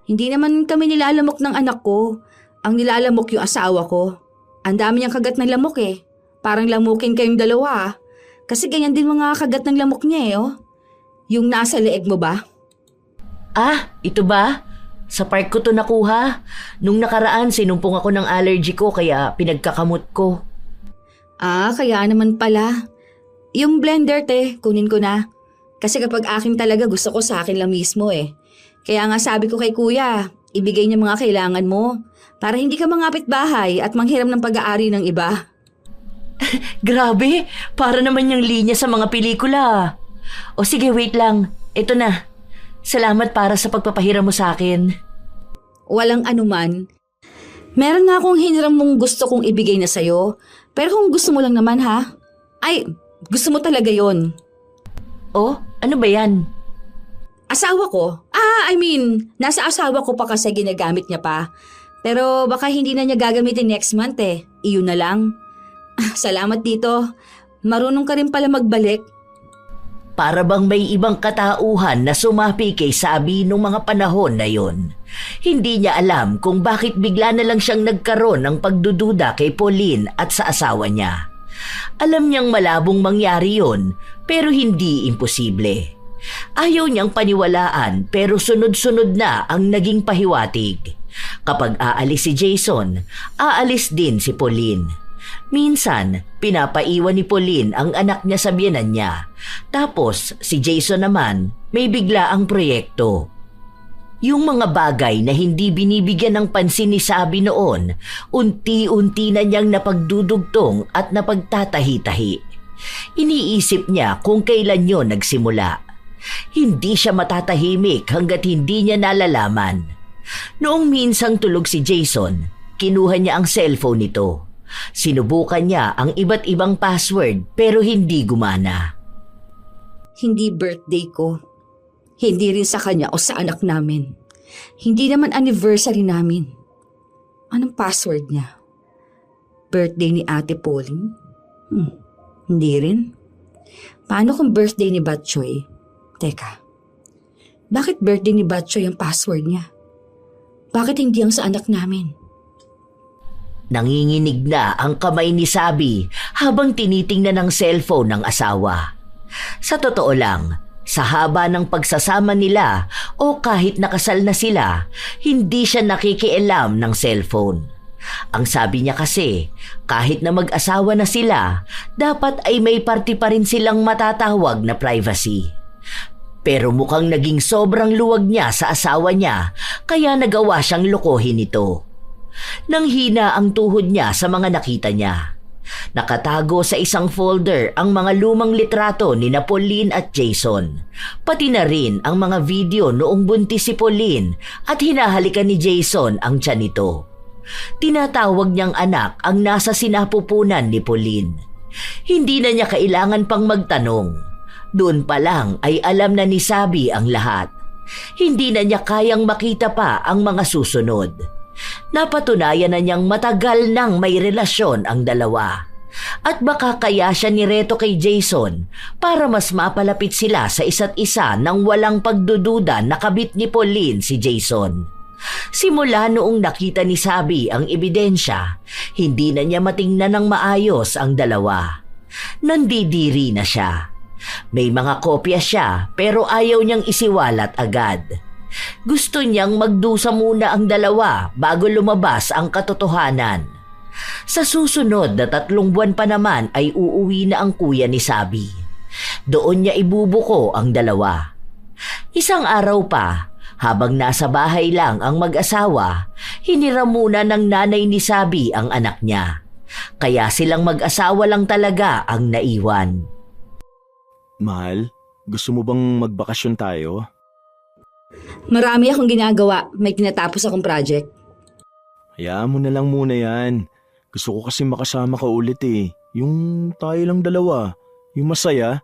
Hindi naman kami nilalamok ng anak ko. Ang nilalamok yung asawa ko. Ang dami niyang kagat ng lamok eh. Parang lamukin kayong dalawa. Kasi ganyan din mga kagat ng lamok niya eh. Yung nasa leeg mo ba? Ito ba? Sa park ko to nakuha. Nung nakaraan sinumpong ako ng allergy ko kaya pinagkakamot ko. Kaya naman pala. Yung blender te, kunin ko na. Kasi kapag akin talaga gusto ko sa akin lang mismo eh. Kaya nga sabi ko kay kuya, ibigay niya mga kailangan mo. Para hindi ka mangapit bahay at manghiram ng pag-aari ng iba. Grabe, para naman yung linya sa mga pelikula. O sige, wait lang. Ito na. Salamat para sa pagpapahiram mo sa akin. Walang anuman. Meron nga akong hiniram mong gusto kong ibigay na sa'yo. Pero kung gusto mo lang naman ha? Ay, gusto mo talaga yon. Oh, ano ba yan? Asawa ko? Nasa asawa ko pa kasi ginagamit niya pa. Pero baka hindi na niya gagamitin next month eh. Iyon na lang. Salamat dito. Marunong ka rin pala magbalik. Para bang may ibang katauhan na sumapi kay Sabi nung mga panahon na yon. Hindi niya alam kung bakit bigla na lang siyang nagkaroon ng pagdududa kay Pauline at sa asawa niya. Alam niyang malabong mangyari yon pero hindi imposible. Ayaw niyang paniwalaan pero sunod-sunod na ang naging pahiwatig. Kapag aalis si Jason, aalis din si Pauline. Minsan, pinapaiwan ni Pauline ang anak niya sa biyenan niya. Tapos si Jason naman may bigla ang proyekto. Yung mga bagay na hindi binibigyan ng pansin ni Sabi noon, unti-unti na niyang napagdudugtong at napagtatahi-tahi. Iniisip niya kung kailan yon nagsimula. Hindi siya matatahimik hanggat hindi niya nalalaman. Noong minsang tulog si Jason, kinuha niya ang cellphone nito. Sinubukan niya ang iba't ibang password pero hindi gumana. Hindi birthday ko. Hindi rin sa kanya o sa anak namin. Hindi naman anniversary namin. Anong password niya? Birthday ni Ate Pauline? Hindi rin. Paano kung birthday ni Batchoy? Teka, bakit birthday ni Batchoy ang password niya? Bakit hindi ang sa anak namin? Nanginginig na ang kamay ni Sabi habang tinitingnan ang cellphone ng asawa. Sa totoo lang, sa haba ng pagsasama nila o kahit nakasal na sila, hindi siya nakikialam ng cellphone. Ang sabi niya kasi, kahit na mag-asawa na sila, dapat ay may parte pa rin silang matatawag na privacy. Pero mukhang naging sobrang luwag niya sa asawa niya, kaya nagawa siyang lokohin ito. Nanghina ang tuhod niya sa mga nakita niya. Nakatago sa isang folder ang mga lumang litrato ni Pauline at Jason. Pati na rin ang mga video noong buntis si Pauline at hinahalikan ni Jason ang tiyan nito. Tinatawag niyang anak ang nasa sinapupunan ni Pauline. Hindi na niya kailangan pang magtanong. Doon pa lang ay alam na ni Sabi ang lahat. Hindi na niya kayang makita pa ang mga susunod. Napatunayan na niyang matagal nang may relasyon ang dalawa. At baka kaya siya nireto kay Jason para mas mapalapit sila sa isa't isa nang walang pagdududa na kabit ni Pauline si Jason. Simula noong nakita ni Sabi ang ebidensya, hindi na niya matingnan ng maayos ang dalawa. Nandidiri na siya. May mga kopya siya pero ayaw niyang isiwalat agad. Gusto niyang magdusa muna ang dalawa bago lumabas ang katotohanan. Sa susunod na 3 buwan pa naman ay uuwi na ang kuya ni Sabi. Doon niya ibubuko ang dalawa. Isang araw pa, habang nasa bahay lang ang mag-asawa, hiniram muna ng nanay ni Sabi ang anak niya. Kaya silang mag-asawa lang talaga ang naiwan. Mahal, gusto mo bang magbakasyon tayo? Marami akong ginagawa. May tinatapos akong project. Hayaan mo na lang muna yan. Gusto ko kasi makasama ka ulit eh. Yung tayo lang dalawa. Yung masaya.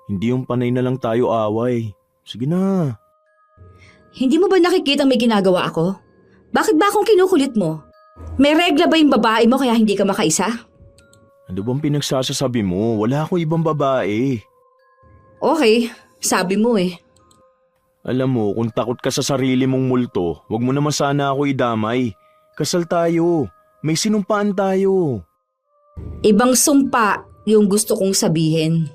Hindi yung panay na lang tayo away. Sige na. Hindi mo ba nakikita may ginagawa ako? Bakit ba akong kinukulit mo? May regla ba yung babae mo kaya hindi ka makaisa? Ano bang pinagsasasabi mo? Wala akong ibang babae. Okay, sabi mo eh. Alam mo, kung takot ka sa sarili mong multo, wag mo naman sana ako idamay. Kasal tayo. May sinumpaan tayo. Ibang sumpa yung gusto kong sabihin.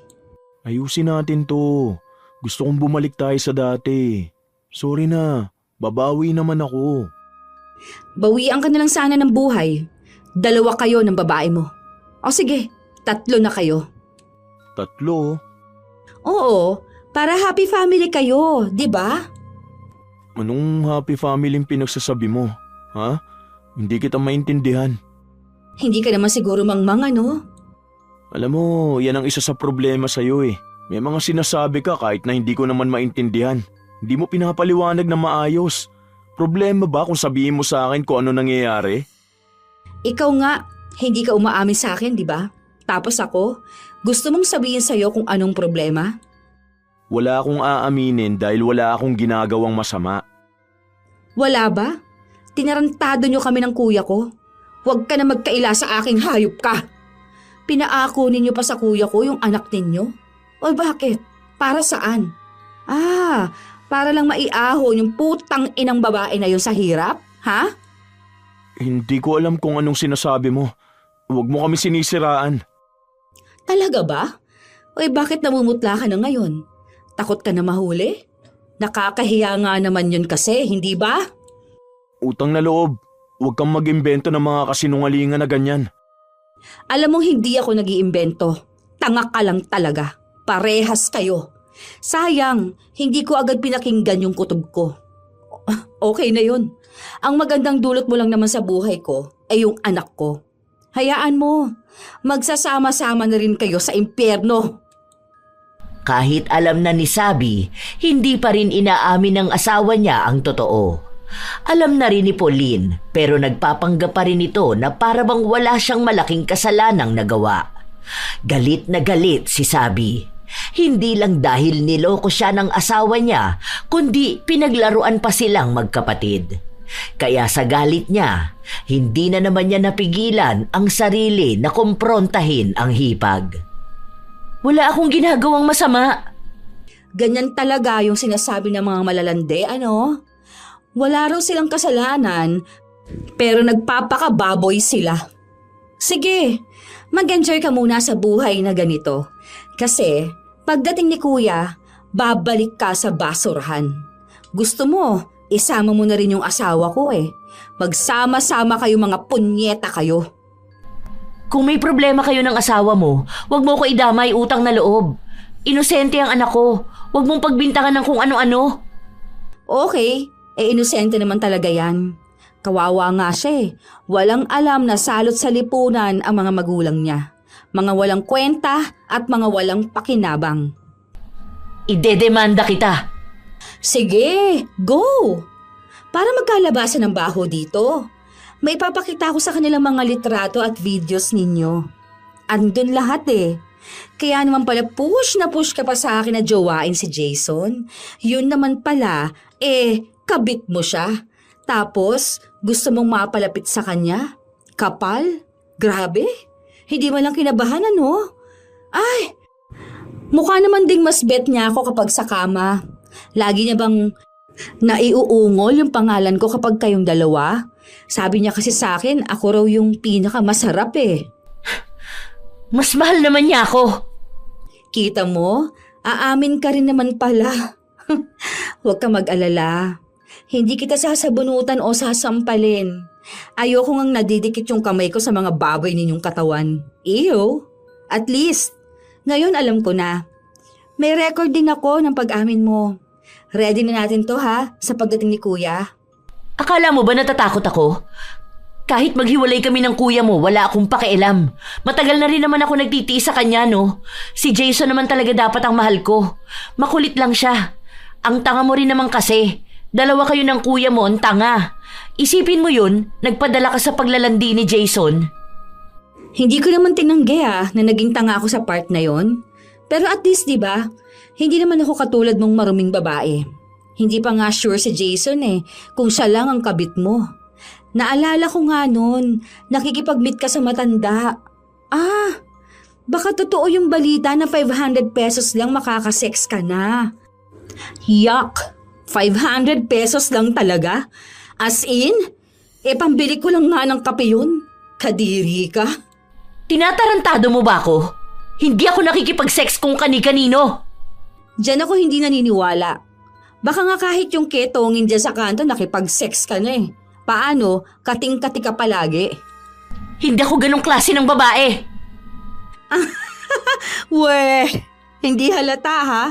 Ayusin natin to. Gusto kong bumalik tayo sa dati. Sorry na, babawi naman ako. Bawian ka na lang sana ng buhay. 2 kayo ng babae mo. O sige, 3 na kayo. 3? Oo, para happy family kayo, di ba? Anong happy family yung pinagsasabi mo? Ha? Hindi kita maintindihan. Hindi ka naman siguro mangmang ano? Alam mo, yan ang isa sa problema sa'yo eh. May mga sinasabi ka kahit na hindi ko naman maintindihan. Hindi mo pinapaliwanag na maayos. Problema ba kung sabihin mo sa akin kung ano nangyayari? Ikaw nga, hindi ka umaamin sa akin, di ba? Tapos ako, gusto mong sabihin sa'yo kung anong problema? Wala akong aaminin dahil wala akong ginagawang masama. Wala ba? Tinarantado niyo kami ng kuya ko. Huwag ka na magkaila sa aking hayop ka. Pinaako ninyo pa sa kuya ko yung anak ninyo? O bakit? Para saan? Para lang maiahon yung putang inang babae na yun sa hirap? Ha? Hindi ko alam kung anong sinasabi mo. Huwag mo kami sinisiraan. Talaga ba? O bakit namumutla ka na ngayon? Takot ka na mahuli? Nakakahiya nga naman yun kasi, hindi ba? Utang na loob. Huwag kang mag-imbento ng mga kasinungalingan na ganyan. Alam mong hindi ako nag-iimbento. Tanga ka lang talaga. Parehas kayo. Sayang, hindi ko agad pinakinggan yung kutob ko. Okay na yun. Ang magandang dulot mo lang naman sa buhay ko ay yung anak ko. Hayaan mo. Magsasama-sama na rin kayo sa impyerno. Kahit alam na ni Sabi, hindi pa rin inaamin ng asawa niya ang totoo. Alam na rin ni Pauline, pero nagpapanggap pa rin ito na para bang wala siyang malaking kasalanang nagawa. Galit na galit si Sabi. Hindi lang dahil niloko siya ng asawa niya, kundi pinaglaruan pa silang magkapatid. Kaya sa galit niya, hindi na naman niya napigilan ang sarili na kumprontahin ang hipag. Wala akong ginagawang masama. Ganyan talaga yung sinasabi ng mga malalande, ano? Wala raw silang kasalanan, pero nagpapakababoy sila. Sige, mag-enjoy ka muna sa buhay na ganito. Kasi, pagdating ni Kuya, babalik ka sa basurahan. Gusto mo, isama mo na rin yung asawa ko eh. Magsama-sama kayo mga punyeta kayo. Kung may problema kayo ng asawa mo, huwag mo ko idamay utang na loob. Inosente ang anak ko. Huwag mong pagbintangan ng kung ano-ano. Okay, inosente naman talaga yan. Kawawa nga siya eh. Walang alam na salot sa lipunan ang mga magulang niya. Mga walang kwenta at mga walang pakinabang. Idedemanda kita. Sige, go! Para magkalabasan ng baho dito. May papakita ko sa kanilang mga litrato at videos ninyo. Andun lahat eh. Kaya naman pala push na push ka pa sa akin na jowain si Jason. Yun naman pala, kabit mo siya. Tapos, gusto mong mapalapit sa kanya? Kapal? Grabe? Hindi mo lang kinabahan ano? Ay, mukha naman ding mas bet niya ako kapag sa kama. Lagi niya bang naiuungol yung pangalan ko kapag kayong dalawa? Sabi niya kasi sa akin, ako raw yung pinakamasarap eh. Mas mahal naman niya ako. Kita mo, aamin ka rin naman pala. Huwag ka mag-alala. Hindi kita sasabunutan o sasampalin. Ayoko ngang nadidikit yung kamay ko sa mga baboy ninyong katawan. Ew! At least, ngayon alam ko na. May record din ako ng pag-amin mo. Ready na natin to ha, sa pagdating ni Kuya. Akala mo ba natatakot ako? Kahit maghiwalay kami ng kuya mo, wala akong pakialam. Matagal na rin naman ako nagtitiis sa kanya, no? Si Jason naman talaga dapat ang mahal ko. Makulit lang siya. Ang tanga mo rin naman kasi. Dalawa kayo ng kuya mo, ang tanga. Isipin mo yun, nagpadala ka sa paglalandi ni Jason. Hindi ko naman tinanggi na naging tanga ako sa part na yon. Pero at least, di ba, hindi naman ako katulad mong maruming babae. Hindi pa nga sure si Jason kung siya lang ang kabit mo. Naalala ko nga noon, nakikipag-meet ka sa matanda. Baka totoo yung balita na 500 pesos lang makakasex ka na. Yuck! 500 pesos lang talaga? As in? Pambili ko lang nga ng kape yun. Kadiri ka. Tinatarantado mo ba ako? Hindi ako nakikipag-sex kung kani-kanino. Diyan ako hindi naniniwala. Baka nga kahit yung ketongin dyan sa kanto nakipag-sex ka na Paano? Kating-kati ka palagi. Hindi ako ganong klase ng babae. Weh, hindi halata ha?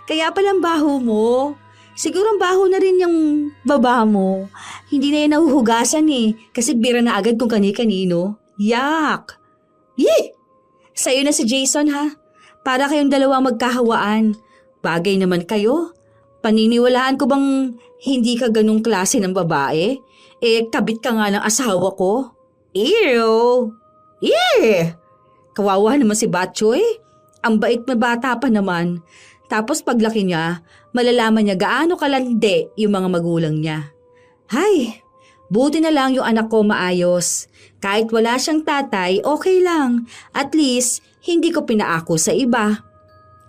Kaya palang baho mo. Siguro ang baho na rin yung baba mo. Hindi na yan nahuhugasan kasi bira na agad kung kani-kanino. Yak! Yee! Sa'yo na si Jason ha? Para kayong dalawa magkahawaan. Bagay naman kayo. Paniniwalaan ko bang hindi ka ganong klase ng babae? Kabit ka nga ng asawa ko. Ew! Yeah! Kawawa naman si Batchoy. Ang bait na bata pa naman. Tapos paglaki niya, malalaman niya gaano kalandi yung mga magulang niya. Hay! Buti na lang yung anak ko maayos. Kahit wala siyang tatay, okay lang. At least, hindi ko pinaako sa iba.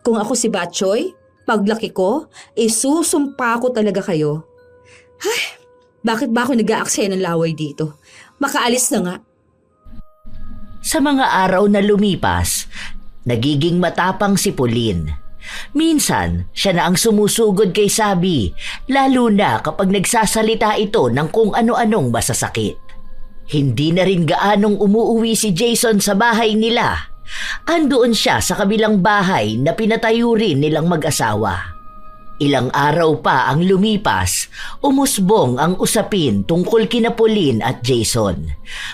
Kung ako si Batchoy, paglaki ko, susumpa ko talaga kayo. Ay! Bakit ba ako nag-aaksaya ng laway dito? Makaalis na nga. Sa mga araw na lumipas, nagiging matapang si Pauline. Minsan, siya na ang sumusugod kay Sabi, lalo na kapag nagsasalita ito ng kung ano-anong masasakit. Hindi na rin gaanong umuuwi si Jason sa bahay nila. Andoon siya sa kabilang bahay na pinatayo rin nilang mag-asawa. Ilang araw pa ang lumipas, umusbong ang usapin tungkol kina Pauline at Jason.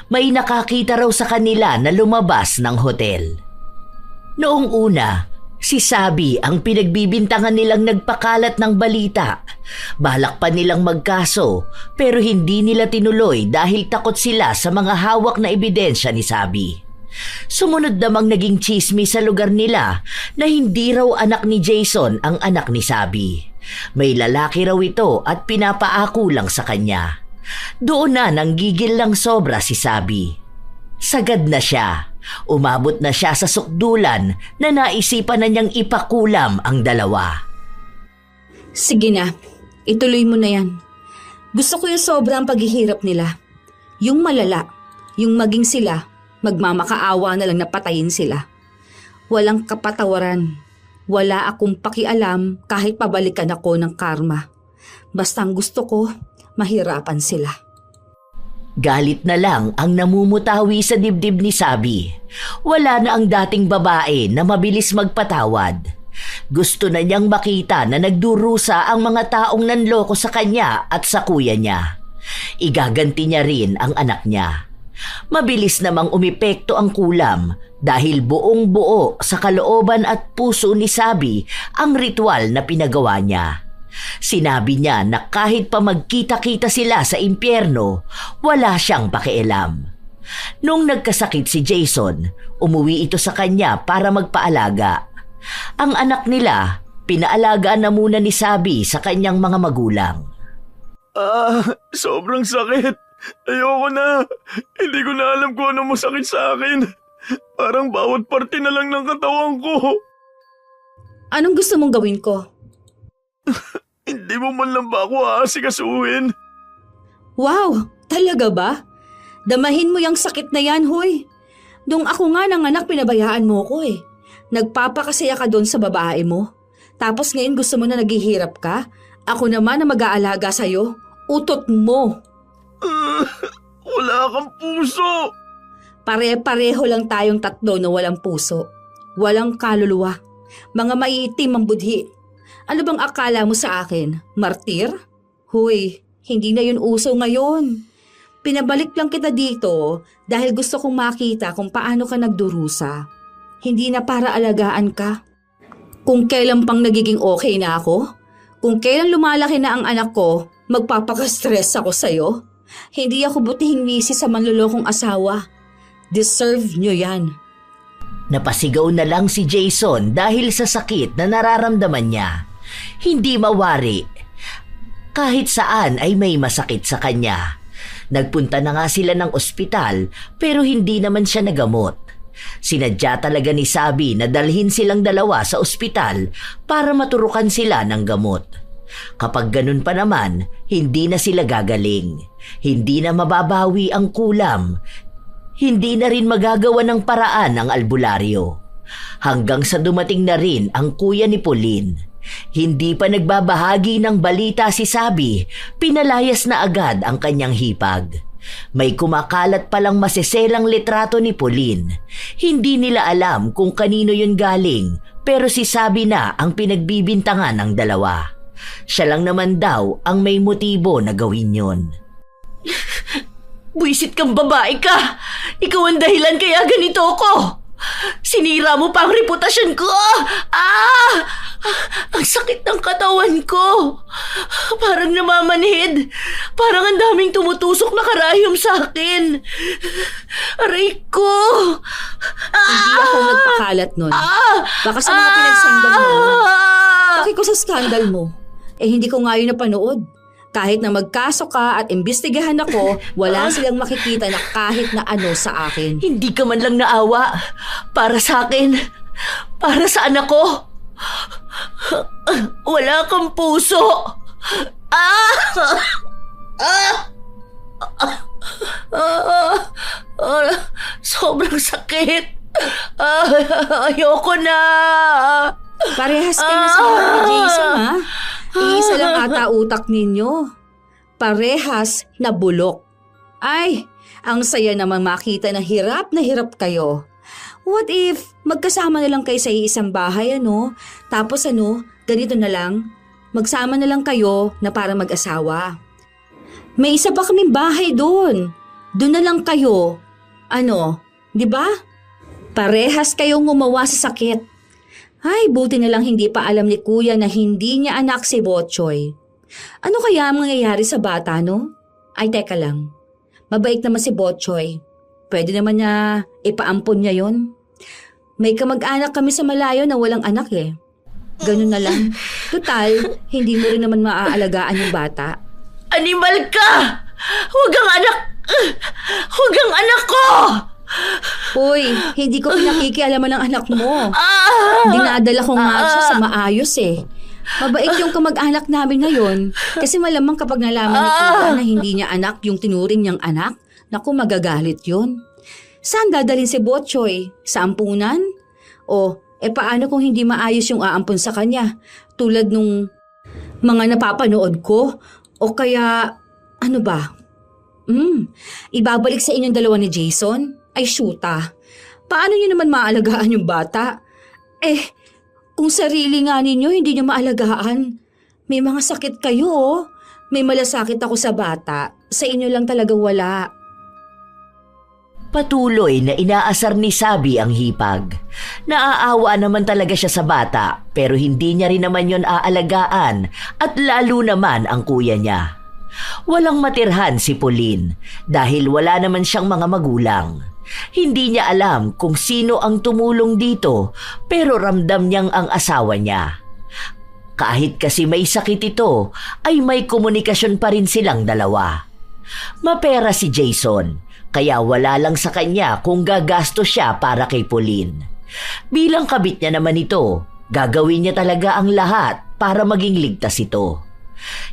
May nakakita raw sa kanila na lumabas ng hotel. Noong una, si Sabi ang pinagbibintangan nilang nagpakalat ng balita. Balak pa nilang magkaso pero hindi nila tinuloy dahil takot sila sa mga hawak na ebidensya ni Sabi. Sumunod namang naging tsismis sa lugar nila na hindi raw anak ni Jason ang anak ni Sabi. May lalaki raw ito at pinapaako lang sa kanya. Doon na nanggigil lang sobra si Sabi. Sagad na siya. Umabot na siya sa sukdulan na naisipan na niyang ipakulam ang dalawa. Sige na, ituloy mo na yan. Gusto ko yung sobrang paghihirap nila. Yung malala, yung maging sila, magmamakaawa na lang na patayin sila. Walang kapatawaran. Wala akong pakialam kahit pabalikan ako ng karma. Basta ang gusto ko, mahirapan sila. Galit na lang ang namumutawi sa dibdib ni Sabi. Wala na ang dating babae na mabilis magpatawad. Gusto na niyang makita na nagdurusa ang mga taong nanloko sa kanya at sa kuya niya. Igaganti niya rin ang anak niya. Mabilis namang umepekto ang kulam dahil buong buo sa kalooban at puso ni Sabi ang ritual na pinagawa niya. Sinabi niya na kahit pa magkita-kita sila sa impyerno, wala siyang pakialam. Nung nagkasakit si Jason, umuwi ito sa kanya para magpaalaga. Ang anak nila, pinaalagaan na muna ni Sabi sa kanyang mga magulang. Sobrang sakit. Ayoko na. Hindi ko na alam kung ano masakit sa akin. Parang bawat parte na lang ng katawan ko. Anong gusto mong gawin ko? Hindi mo man lang ba ako aasikasuhin? Wow, talaga ba? Damahin mo yung sakit na yan, hoy. Nung ako nga nanganak, pinabayaan mo ko eh. Nagpapakasaya ka doon sa babae mo. Tapos ngayon gusto mo na naghihirap ka? Ako naman na mag-aalaga sa'yo. Utot mo. Wala kang puso. Pare-pareho lang tayong tatlo na walang puso. Walang kaluluwa. Mga maiitim ang budhi. Ano bang akala mo sa akin? Martir? Huy, hindi na yun uso ngayon. Pinabalik lang kita dito dahil gusto kong makita kung paano ka nagdurusa. Hindi na para alagaan ka. Kung kailan pang nagiging okay na ako, kung kailan lumalaki na ang anak ko, magpapaka-stress ako sa'yo. Hindi ako butihing misi sa manlulokong asawa. Deserve nyo yan. Napasigaw na lang si Jason dahil sa sakit na nararamdaman niya. Hindi mawari. Kahit saan ay may masakit sa kanya. Nagpunta na nga sila ng ospital pero hindi naman siya nagamot. Sinadya talaga ni Sabi na dalhin silang dalawa sa ospital para maturukan sila ng gamot. Kapag ganun pa naman, hindi na sila gagaling. Hindi na mababawi ang kulam. Hindi na rin magagawa ng paraan ang albularyo. Hanggang sa dumating na rin ang kuya ni Pauline. Hindi pa nagbabahagi ng balita si Sabi, pinalayas na agad ang kanyang hipag. May kumakalat palang maseselang litrato ni Pauline. Hindi nila alam kung kanino yun galing, pero si Sabi na ang pinagbibintangan ng dalawa. Siya lang naman daw ang may motibo na gawin yun. Buisit kang babae ka! Ikaw ang dahilan kaya ganito ako! Sinira mo pa ang reputasyon ko! Ang sakit ng katawan ko! Parang namamanhid! Parang ang daming tumutusok na karayom sa akin! Aray ko! Hindi ako nagpakalat nun. Baka sa mga pinagsendal mo. Bakit ko sa skandal mo? Hindi ko nga yun napanood. Kahit na magkaso ka at imbestigahan ako, wala silang makikita na kahit na ano sa akin. Hindi ka man lang naawa para sa akin, para sa anak ko. Wala kang puso. Sobrang sakit. Ayoko na. Parehas kayo sa ni Jason, ha? Iisa lang ata utak ninyo. Parehas na bulok. Ay, ang saya naman makita na hirap kayo. What if magkasama na lang kayo sa iisang bahay, ano? Tapos ganito na lang. Magsama na lang kayo na para mag-asawa. May isa pa kaming bahay doon. Doon na lang kayo. Di ba? Parehas kayong gumawa sa sakit. Ay, buti na lang hindi pa alam ni Kuya na hindi niya anak si Botchoy. Ano kaya ang mangyayari sa bata, no? Ay, teka lang. Mabait naman si Botchoy. Pwede naman niya ipaampon niya yon. May kamag-anak kami sa malayo na walang anak eh. Ganun na lang. Total, hindi mo rin naman maaalagaan yung bata. Animal ka! Huwag ang anak! Huwag ang anak ko! Hoy, hindi ko pinakikialaman ng anak mo. Dinadala ko nga siya sa maayos eh. Mabait yung kamag-anak namin ngayon kasi malamang kapag nalaman ni Kuya na hindi niya anak yung tinuring niyang anak, naku magagalit yun. Saan dadalhin si Botchoy? Sa ampunan? O, paano kung hindi maayos yung aampun sa kanya? Tulad nung mga napapanood ko? O kaya, ano ba? Ibabalik sa inyong dalawa ni Jason? Ay shoota. Paano niyo naman maalagaan yung bata? Kung sarili nga ninyo, hindi niyo maalagaan. May mga sakit kayo, oh. May malasakit ako sa bata. Sa inyo lang talaga wala. Patuloy na inaasar ni Sabi ang hipag. Naaawa naman talaga siya sa bata pero hindi niya rin naman yon aalagaan at lalo naman ang kuya niya. Walang matirhan si Pauline dahil wala naman siyang mga magulang. Hindi niya alam kung sino ang tumulong dito pero ramdam niyang ang asawa niya. Kahit kasi may sakit ito ay may komunikasyon pa rin silang dalawa. Mapera si Jason kaya wala lang sa kanya kung gagastos siya para kay Pauline. Bilang kabit niya naman ito, gagawin niya talaga ang lahat para maging ligtas ito.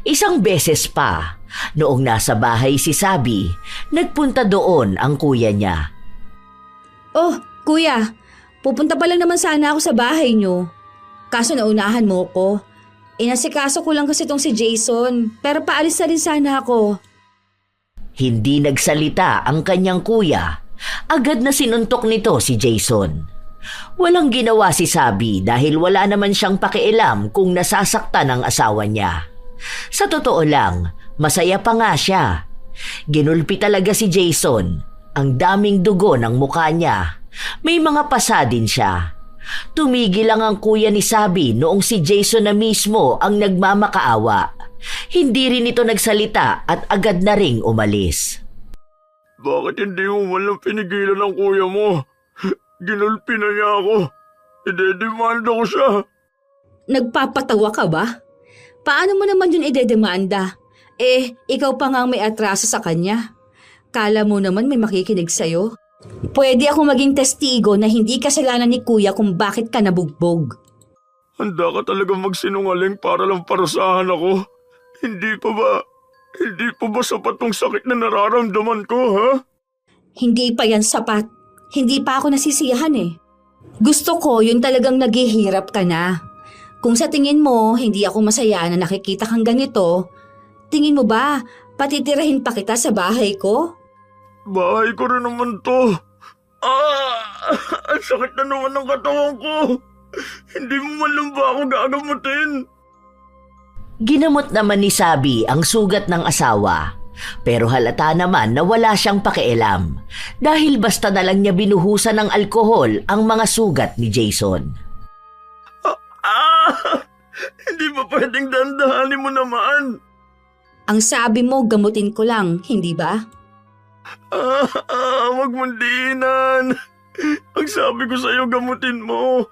Isang beses pa, noong nasa bahay si Sabi, nagpunta doon ang kuya niya. Oh, Kuya, pupunta pa lang naman sana ako sa bahay niyo. Kaso naunahan mo ko. Inasikaso ko lang kasi tong si Jason, pero paalis na rin sana ako. Hindi nagsalita ang kanyang kuya. Agad na sinuntok nito si Jason. Walang ginawa si Sabi dahil wala naman siyang pakialam kung nasasaktan ang asawa niya. Sa totoo lang, masaya pa nga siya. Ginulpi talaga si Jason. Ang daming dugo ng mukha niya. May mga pasa din siya. Tumigil lang ang kuya ni Sabi noong si Jason na mismo ang nagmamakaawa. Hindi rin ito nagsalita at agad na ring umalis. Bakit hindi mo walang pinigilan ng kuya mo? Ginulpi na niya ako. Idedemanda ko siya. Nagpapatawa ka ba? Paano mo naman yun idedemanda? Ikaw pa nga ang may atraso sa kanya. Kala mo naman may makikinig sa'yo? Pwede ako maging testigo na hindi kasalanan ni Kuya kung bakit ka nabugbog. Handa ka talaga magsinungaling para lang parusahan ako? Hindi pa ba sapat tong sakit na nararamdaman ko, ha? Hindi pa yan sapat. Hindi pa ako nasisiyahan eh. Gusto ko yun talagang naghihirap ka na. Kung sa tingin mo hindi ako masaya na nakikita kang ganito, tingin mo ba patitirahin pa kita sa bahay ko? Bahay ko rin naman to. Ang sakit na naman ng katawan ko. Hindi mo man lang ba ako gagamutin? Ginamot naman ni Sabi ang sugat ng asawa. Pero halata naman na wala siyang pakialam dahil basta na lang niya binuhusan ng alkohol ang mga sugat ni Jason. Hindi ba pwedeng dandahanin mo naman? Ang sabi mo gamutin ko lang, hindi ba? Wag mong diinan. Ang sabi ko sa'yo gamutin mo.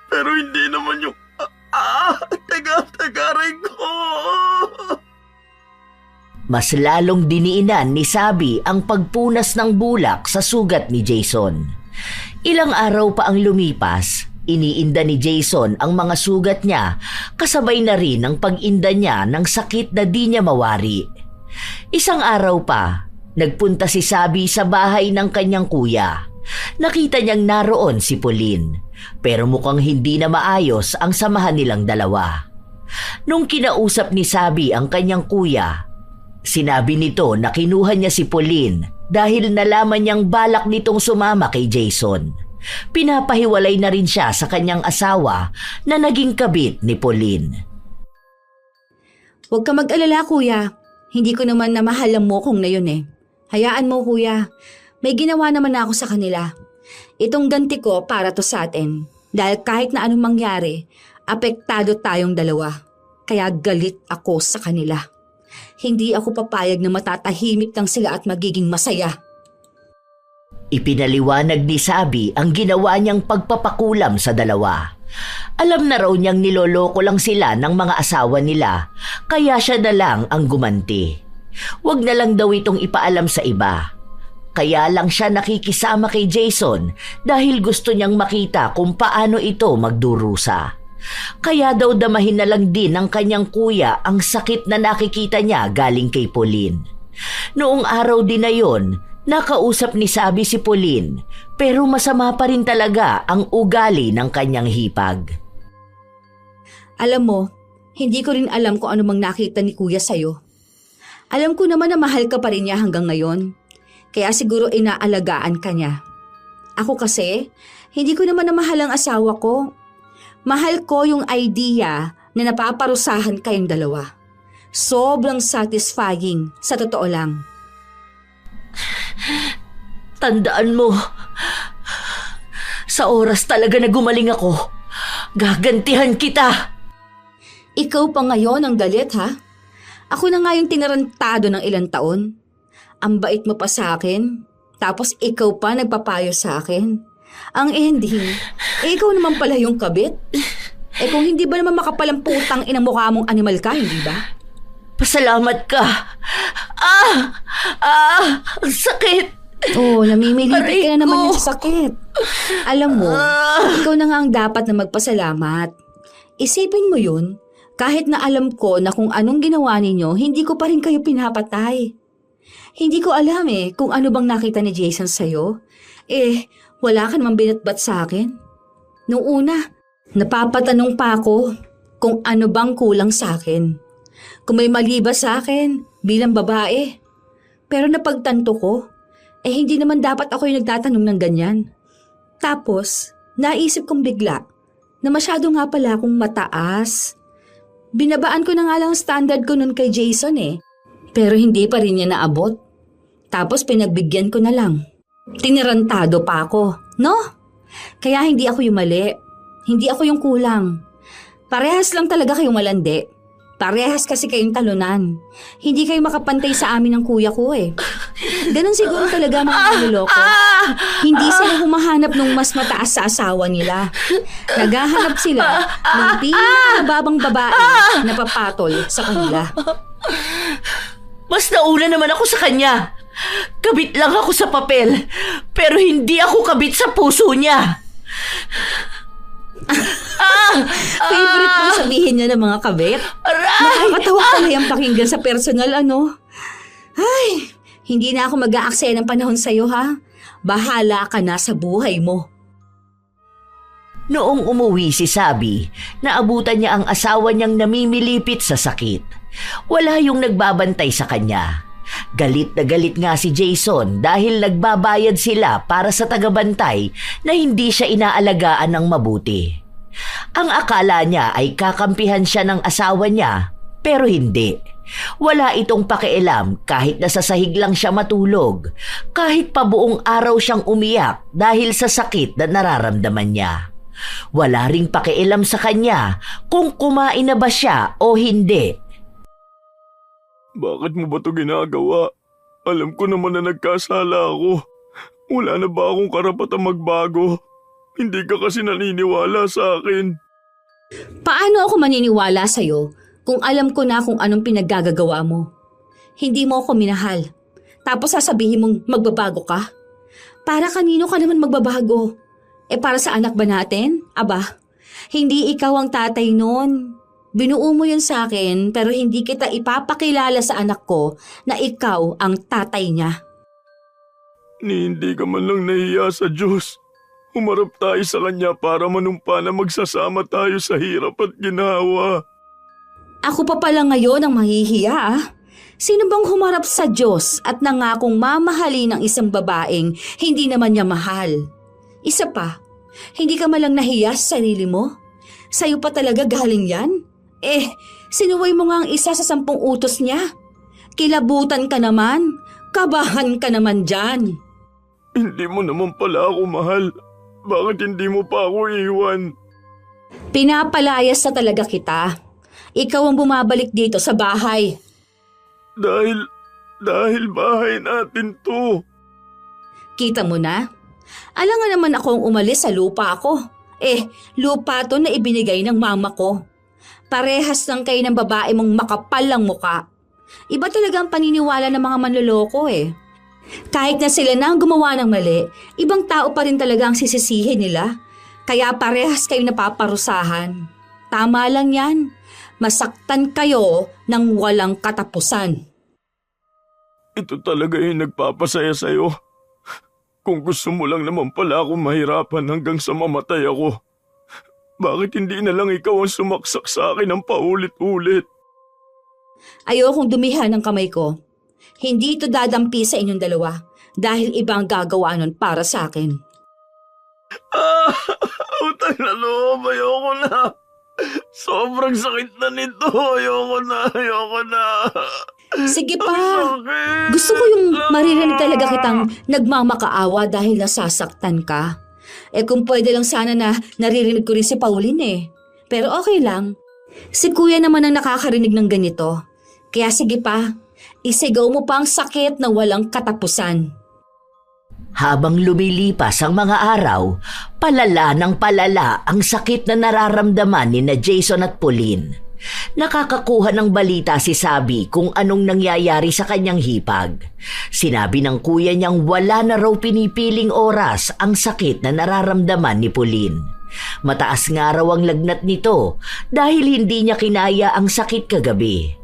Pero hindi naman yung... Taga-aray ko. Mas lalong diniinan ni Sabi ang pagpunas ng bulak sa sugat ni Jason. Ilang araw pa ang lumipas, iniinda ni Jason ang mga sugat niya kasabay na rin ang pag-inda niya ng sakit na di niya mawari. Isang araw pa, nagpunta si Sabi sa bahay ng kanyang kuya. Nakita niyang naroon si Pauline, pero mukhang hindi na maayos ang samahan nilang dalawa. Nung kinausap ni Sabi ang kanyang kuya, sinabi nito na kinuha niya si Pauline dahil nalaman niyang balak nitong sumama kay Jason. Pinapahiwalay na rin siya sa kanyang asawa na naging kabit ni Pauline. Huwag ka mag-alala, kuya. Hindi ko naman namahalan mo kung na yun eh. Hayaan mo, kuya. May ginawa naman ako sa kanila. Itong ganti ko para to sa atin. Dahil kahit na anong mangyari, apektado tayong dalawa. Kaya galit ako sa kanila. Hindi ako papayag na matatahimik lang sila at magiging masaya. Ipinaliwanag ni Sabi ang ginawa niyang pagpapakulam sa dalawa. Alam na raw niyang niloloko lang sila ng mga asawa nila, kaya siya na lang ang gumanti. Huwag na lang daw itong ipaalam sa iba. Kaya lang siya nakikisama kay Jason dahil gusto niyang makita kung paano ito magdurusa. Kaya daw damahin na lang din ng kanyang kuya ang sakit na nakikita niya galing kay Pauline. Noong araw din na yon, nakausap ni Sabi si Pauline, pero masama pa rin talaga ang ugali ng kanyang hipag. Alam mo, hindi ko rin alam kung ano mang nakita ni kuya sa'yo. Alam ko naman na mahal ka pa rin niya hanggang ngayon. Kaya siguro inaalagaan ka niya. Ako kasi, hindi ko naman namahal ang asawa ko. Mahal ko yung idea na napaparusahan kayong dalawa. Sobrang satisfying, sa totoo lang. Tandaan mo, sa oras talaga na gumaling ako, gagantihan kita. Ikaw pa ngayon ang galit, ha? Ako na nga yung tinarantado ng ilang taon. Ang bait mo pa sa akin, tapos ikaw pa nagpapayo sa akin. Ang ending, ikaw naman pala yung kabit. Kung hindi ba naman makapalang putang inang mukha mong animal ka, hindi ba? Pasalamat ka. Ang sakit. Oo, namimilipit ka na naman Aray ko. yung sakit. Alam mo, ikaw na nga ang dapat na magpasalamat. Isipin mo yun, kahit na alam ko na kung anong ginawa ninyo, hindi ko pa rin kayo pinapatay. Hindi ko alam kung ano bang nakita ni Jason sa'yo. Wala ka namang binatbat sa akin. Noong una, napapatanong pa ako kung ano bang kulang sa akin. Kung may mali ba sa akin bilang babae. Pero napagtanto ko, hindi naman dapat ako yung nagtatanong ng ganyan. Tapos, naisip kong bigla na masyado nga pala akong mataas. Binabaan ko na nga lang ang standard ko nun kay Jason pero hindi pa rin niya naabot. Tapos pinagbigyan ko na lang. Tinirantado pa ako, no? Kaya hindi ako yung mali. Hindi ako yung kulang. Parehas lang talaga kayong malandi. Parehas kasi kayong talunan. Hindi kayo makapantay sa amin ng kuya ko Ganon siguro talaga mga niloloko. Hindi sila humahanap ng mas mataas sa asawa nila. Naghahanap sila ng pinakamababang babae na papatol sa kanila. Mas nauna naman ako sa kanya. Kabit lang ako sa papel, pero hindi ako kabit sa puso niya. Favorite mong sabihin niya ng mga kabit? Nakakatawa pala yung pakinggan sa personal, ano? Ay, hindi na ako mag-aaksaya ng panahon sa'yo, ha? Bahala ka na sa buhay mo. Noong umuwi si Sabi, naabutan niya ang asawa niyang namimilipit sa sakit. Wala yung nagbabantay sa kanya. Galit na galit nga si Jason dahil nagbabayad sila para sa tagabantay na hindi siya inaalagaan ng mabuti. Ang akala niya ay kakampihan siya ng asawa niya, pero hindi. Wala itong pakialam kahit nasa sahig lang siya matulog, kahit pa buong araw siyang umiyak dahil sa sakit na nararamdaman niya. Wala ring pakialam sa kanya kung kumain na ba siya o hindi. Bakit mo ba ito ginagawa? Alam ko naman na nagkasala ako. Wala na ba akong karapatang magbago? Hindi ka kasi naniniwala sa akin. Paano ako maniniwala sa'yo kung alam ko na kung anong pinaggagawa mo? Hindi mo ako minahal. Tapos sasabihin mong magbabago ka? Para kanino ka naman magbabago? Para sa anak ba natin? Aba, hindi ikaw ang tatay nun. Binuo mo yun sa akin pero hindi kita ipapakilala sa anak ko na ikaw ang tatay niya. Ni hindi ka man lang nahiya sa Diyos. Humarap tayo sa Kanya para manumpa na magsasama tayo sa hirap at ginawa. Ako pa pala ngayon ang mahihiya ah. Sino bang humarap sa Diyos at nangakong mamahalin ng isang babaeng hindi naman niya mahal? Isa pa, hindi ka malang nahiya sa sarili mo? Sa'yo pa talaga galing yan? Sinuway mo nga ang isa sa 10 utos niya. Kilabutan ka naman, kabahan ka naman dyan. Hindi mo naman pala ako mahal. Bakit hindi mo pa ako iwan? Pinapalayas na talaga kita. Ikaw ang bumabalik dito sa bahay. Dahil bahay natin to. Kita mo na? Alangan naman akong umalis sa lupa ko. Lupa to na ibinigay ng mama ko. Parehas lang kayo ng babae mong makapal lang muka. Iba talaga ang paniniwala ng mga manloloko Kahit na sila na ang gumawa ng mali, ibang tao pa rin talaga ang sisisihin nila. Kaya parehas kayo napaparusahan. Tama lang yan. Masaktan kayo ng walang katapusan. Ito talaga yung nagpapasaya sa'yo. Kung gusto mo lang naman pala akong mahirapan hanggang sa mamatay ako, bakit hindi na lang ikaw ang sumaksak sa akin ng paulit-ulit? Ayokong dumihan ng kamay ko. Hindi ito dadampi sa inyong dalawa dahil iba ang gagawa nun para sa akin. Utang na loob, ayoko na. Sobrang sakit na nito, ayoko na. Sige pa. Sakit. Gusto ko yung maririnig talaga kitang nagmamakaawa dahil nasasaktan ka. Kung pwede lang sana na naririnig ko rin si Pauline Pero okay lang. Si kuya naman ang nakakarinig ng ganito. Kaya sige pa, isigaw mo pa ang sakit na walang katapusan. Habang lumilipas ang mga araw, palala ng palala ang sakit na nararamdaman ni na Jason at Pauline. Nakakakuha ng balita si Sabi kung anong nangyayari sa kanyang hipag. Sinabi ng kuya niyang wala na raw pinipiling oras ang sakit na nararamdaman ni Pauline. Mataas nga raw ang lagnat nito dahil hindi niya kinaya ang sakit kagabi.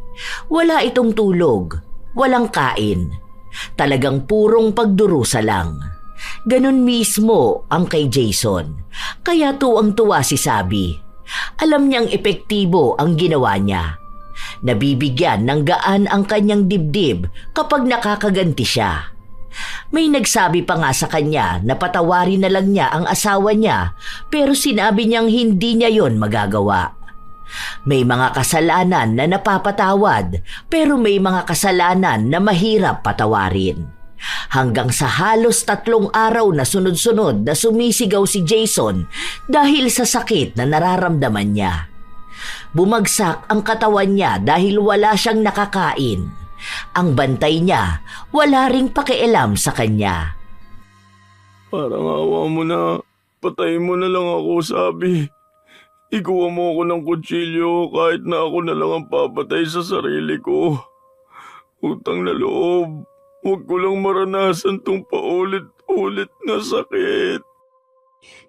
Wala itong tulog, walang kain. Talagang purong pagdurusa lang. Ganon mismo ang kay Jason. Kaya tuwang-tuwa si Sabi. Alam niyang epektibo ang ginawa niya. Nabibigyan ng gaan ang kanyang dibdib kapag nakakaganti siya. May nagsabi pa nga sa kanya na patawarin na lang niya ang asawa niya pero sinabi niyang hindi niya yon magagawa. May mga kasalanan na napapatawad pero may mga kasalanan na mahirap patawarin. Hanggang sa halos 3 araw na sunod-sunod na sumisigaw si Jason dahil sa sakit na nararamdaman niya. Bumagsak ang katawan niya dahil wala siyang nakakain. Ang bantay niya wala ring pakialam sa kanya. Parang awa mo na. Patayin mo na lang ako, Sabi. Ikuha mo ako ng kutsilyo kahit na ako na lang ang papatay sa sarili ko. Utang na loob. Huwag ko lang maranasan tong paulit-ulit na sakit.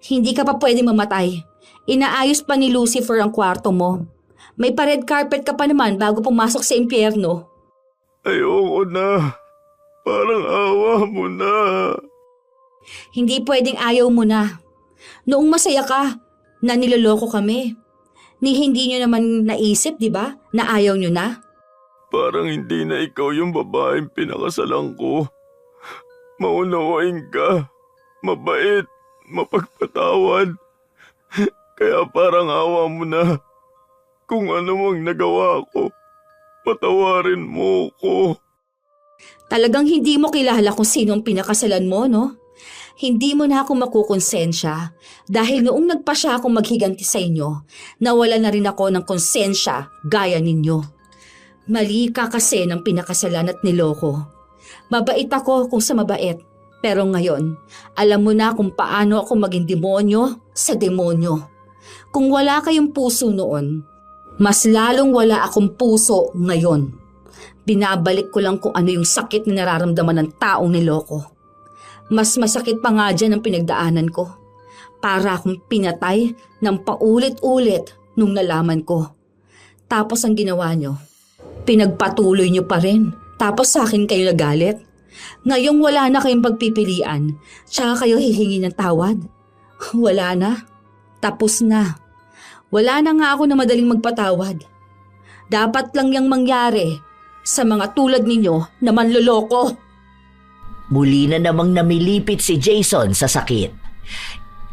Hindi ka pa pwede mamatay. Inaayos pa ni Lucifer ang kwarto mo. May pa-red carpet ka pa naman bago pumasok sa impyerno. Ayoko na. Parang awa mo na. Hindi pwedeng ayaw mo na. Noong masaya ka, na niloloko kami. Ni hindi nyo naman naisip, di ba, na ayaw nyo na? Parang hindi na ikaw yung babaeng pinakasalan ko. Maunawain ka. Mabait. Mapagpatawad. Kaya parang awa mo na. Kung ano mang nagawa ko, patawarin mo ko. Talagang hindi mo kilala kung sino ang pinakasalan mo, no? Hindi mo na ako makukonsensya dahil noong nagpasya akong maghiganti sa inyo, nawala na rin ako ng konsensya gaya ninyo. Mali ka kasi ng pinakasalan at niloko. Mabait ako kung sa mabait, pero ngayon, alam mo na kung paano ako maging demonyo sa demonyo. Kung wala kayong puso noon, mas lalong wala akong puso ngayon. Binabalik ko lang kung ano yung sakit na nararamdaman ng taong niloko. Mas masakit pa nga dyan ang pinagdaanan ko. Para akong pinatay ng paulit-ulit nung nalaman ko. Tapos ang ginawa nyo, pinagpatuloy nyo pa rin. Tapos sa akin kayo nagalit. Ngayong wala na kayong pagpipilian, tsaka kayo hihingi ng tawad. Wala na. Tapos na. Wala na nga ako na madaling magpatawad. Dapat lang yang mangyari sa mga tulad ninyo na manloloko. Muli na namang namilipit si Jason sa sakit.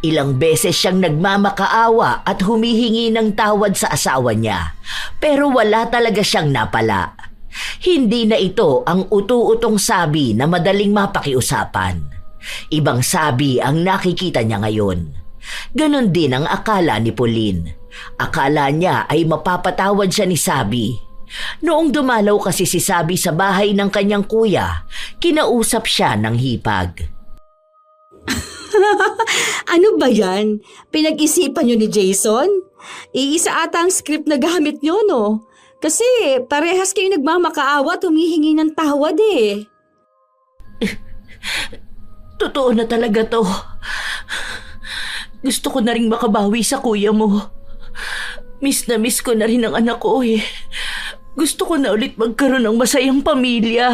Ilang beses siyang nagmamakaawa at humihingi ng tawad sa asawa niya, pero wala talaga siyang napala. Hindi na ito ang utu-utong sabi na madaling mapakiusapan. Ibang sabi ang nakikita niya ngayon. Ganon din ang akala ni Pauline. Akala niya ay mapapatawad siya ni Sabi. Noong dumalaw kasi si Sabi sa bahay ng kanyang kuya, kinausap siya ng hipag. Ano ba yan? Pinag-isipan nyo ni Jason? Iisa ata ang script na gamit nyo, no? Kasi parehas kayo nagmamakaawa at humihingi ng tawad eh. Totoo na talaga to. Gusto ko na rin makabawi sa kuya mo. Miss na miss ko na rin ang anak ko eh. Gusto ko na ulit magkaroon ng masayang pamilya.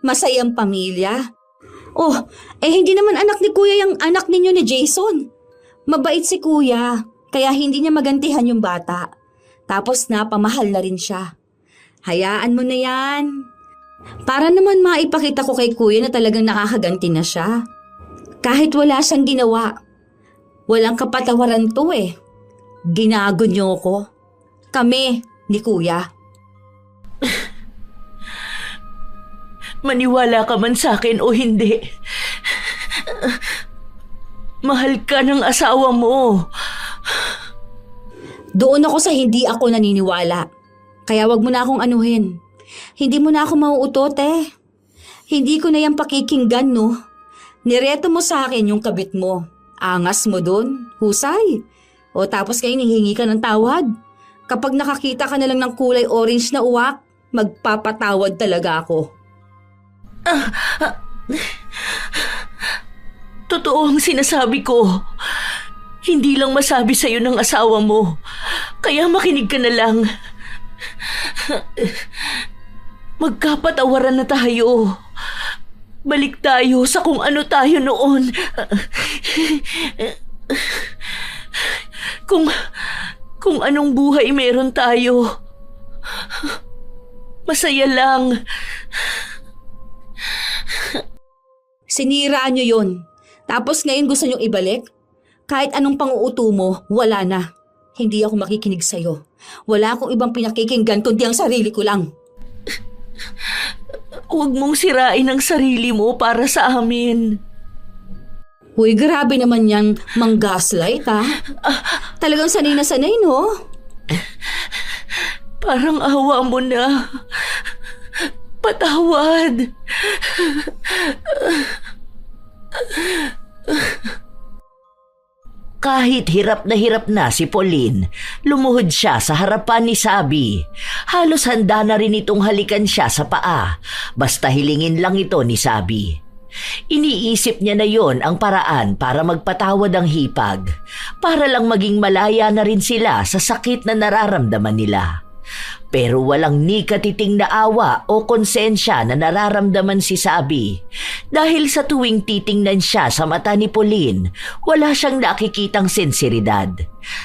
Masayang pamilya? Oh, hindi naman anak ni kuya yung anak ninyo ni Jason. Mabait si kuya, kaya hindi niya magantihan yung bata. Tapos napamahal na rin siya. Hayaan mo na yan. Para naman maipakita ko kay kuya na talagang nakakaganti na siya. Kahit wala siyang ginawa. Walang kapatawaran to eh. Ginago niyo ko. Kami ni kuya. Maniwala ka man sa akin o hindi. Mahal ka ng asawa mo. Doon ako sa hindi ako naniniwala. Kaya wag mo na akong anuhin. Hindi mo na ako mauutot eh. Hindi ko na yan pakikinggan, no? Nireto mo sa akin yung kabit mo. Angas mo dun, husay. O tapos kayo hihingi ka ng tawad. Kapag nakakita ka na lang ng kulay orange na uwak, magpapatawad talaga ako. Totoo ang sinasabi ko. Hindi lang masabi sa'yo ng asawa mo. Kaya makinig ka na lang. Magkapatawaran na tayo. Balik tayo sa kung ano tayo noon. Kung anong buhay meron tayo. Masaya lang. Sinira nyo yun. Tapos ngayon gusto nyong ibalik? Kahit anong pang-uuto mo, wala na. Hindi ako makikinig sa'yo. Wala akong ibang pinakikinggan kundi ang sarili ko lang. Huwag mong sirain ang sarili mo para sa amin. Uy, grabe naman yang mang-gaslight ha. Talagang sanay na sanay, no? Parang awa mo na. Patawad. Kahit hirap na si Pauline, lumuhod siya sa harapan ni Sabi. Halos handa na rin itong halikan siya sa paa, basta hilingin lang ito ni Sabi. Iniisip niya na yon ang paraan para magpatawad ang hipag, para lang maging malaya na rin sila sa sakit na nararamdaman nila. Pero walang ni katiting na awa o konsensya na nararamdaman si Sabi. Dahil sa tuwing titingnan siya sa mata ni Pauline, wala siyang nakikitang sinseridad.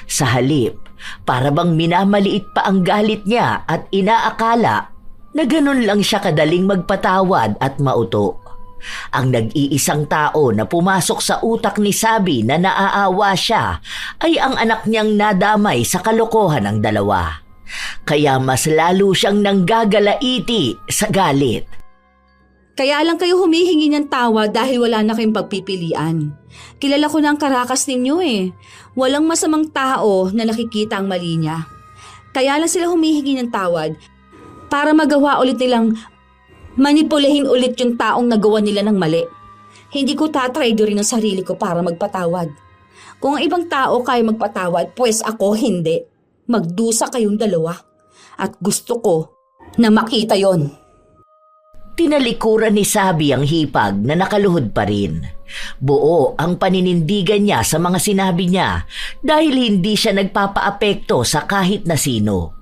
Sa halip, para bang minamaliit pa ang galit niya at inaakala na ganun lang siya kadaling magpatawad at mauto. Ang nag-iisang tao na pumasok sa utak ni Sabi na naaawa siya ay ang anak niyang nadamay sa kalokohan ng dalawa. Kaya mas lalo siyang nanggagalaiti sa galit. Kaya lang kayo humihingi ng tawa dahil wala na kayong pagpipilian. Kilala ko na ang karakas ninyo eh. Walang masamang tao na nakikita ang mali niya. Kaya lang sila humihingi ng tawad para magawa ulit nilang manipulahin ulit yung taong nagawa nila ng mali. Hindi ko tatraydo rin ang sarili ko para magpatawad. Kung ang ibang tao kaya magpatawad, pues ako hindi. Magdusa kayong dalawa. At gusto ko na makita yon. Tinalikuran ni Sabi ang hipag na nakaluhod pa rin. Buo ang paninindigan niya sa mga sinabi niya dahil hindi siya nagpapaapekto sa kahit na sino.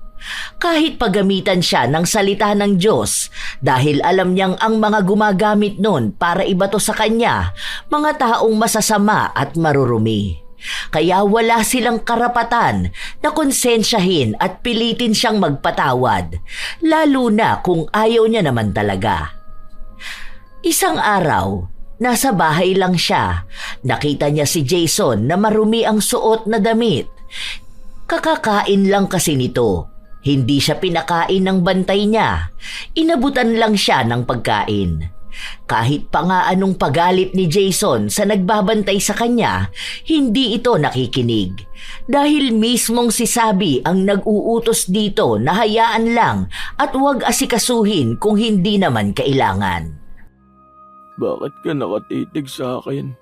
Kahit paggamitan siya ng salita ng Diyos dahil alam niyang ang mga gumagamit nun para ibato sa kanya, mga taong masasama at marurumi. Kaya wala silang karapatan na konsensyahin at pilitin siyang magpatawad, lalo na kung ayaw niya naman talaga. Isang araw, nasa bahay lang siya. Nakita niya si Jason na marumi ang suot na damit. Kakakain lang kasi nito. Hindi siya pinakain ng bantay niya. Inabutan lang siya ng pagkain. Kahit pa nga anong pagalit ni Jason sa nagbabantay sa kanya, hindi ito nakikinig. Dahil mismong si Sabi ang nag-uutos dito na hayaan lang at huwag asikasuhin kung hindi naman kailangan. Bakit ka nakatitig sa akin?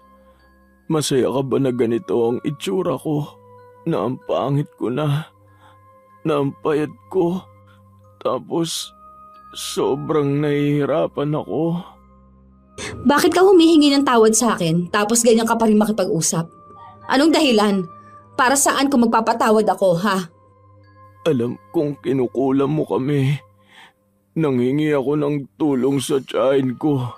Masaya ka ba na ganito ang itsura ko? Na ang pangit ko na ang payat ko. Tapos sobrang nahihirapan ako. Bakit ka humihingi ng tawad sa akin tapos ganyan ka pa rin makipag-usap? Anong dahilan? Para saan kung magpapatawad ako, ha? Alam kong kinukulam mo kami. Nanghingi ako ng tulong sa tiyahin ko.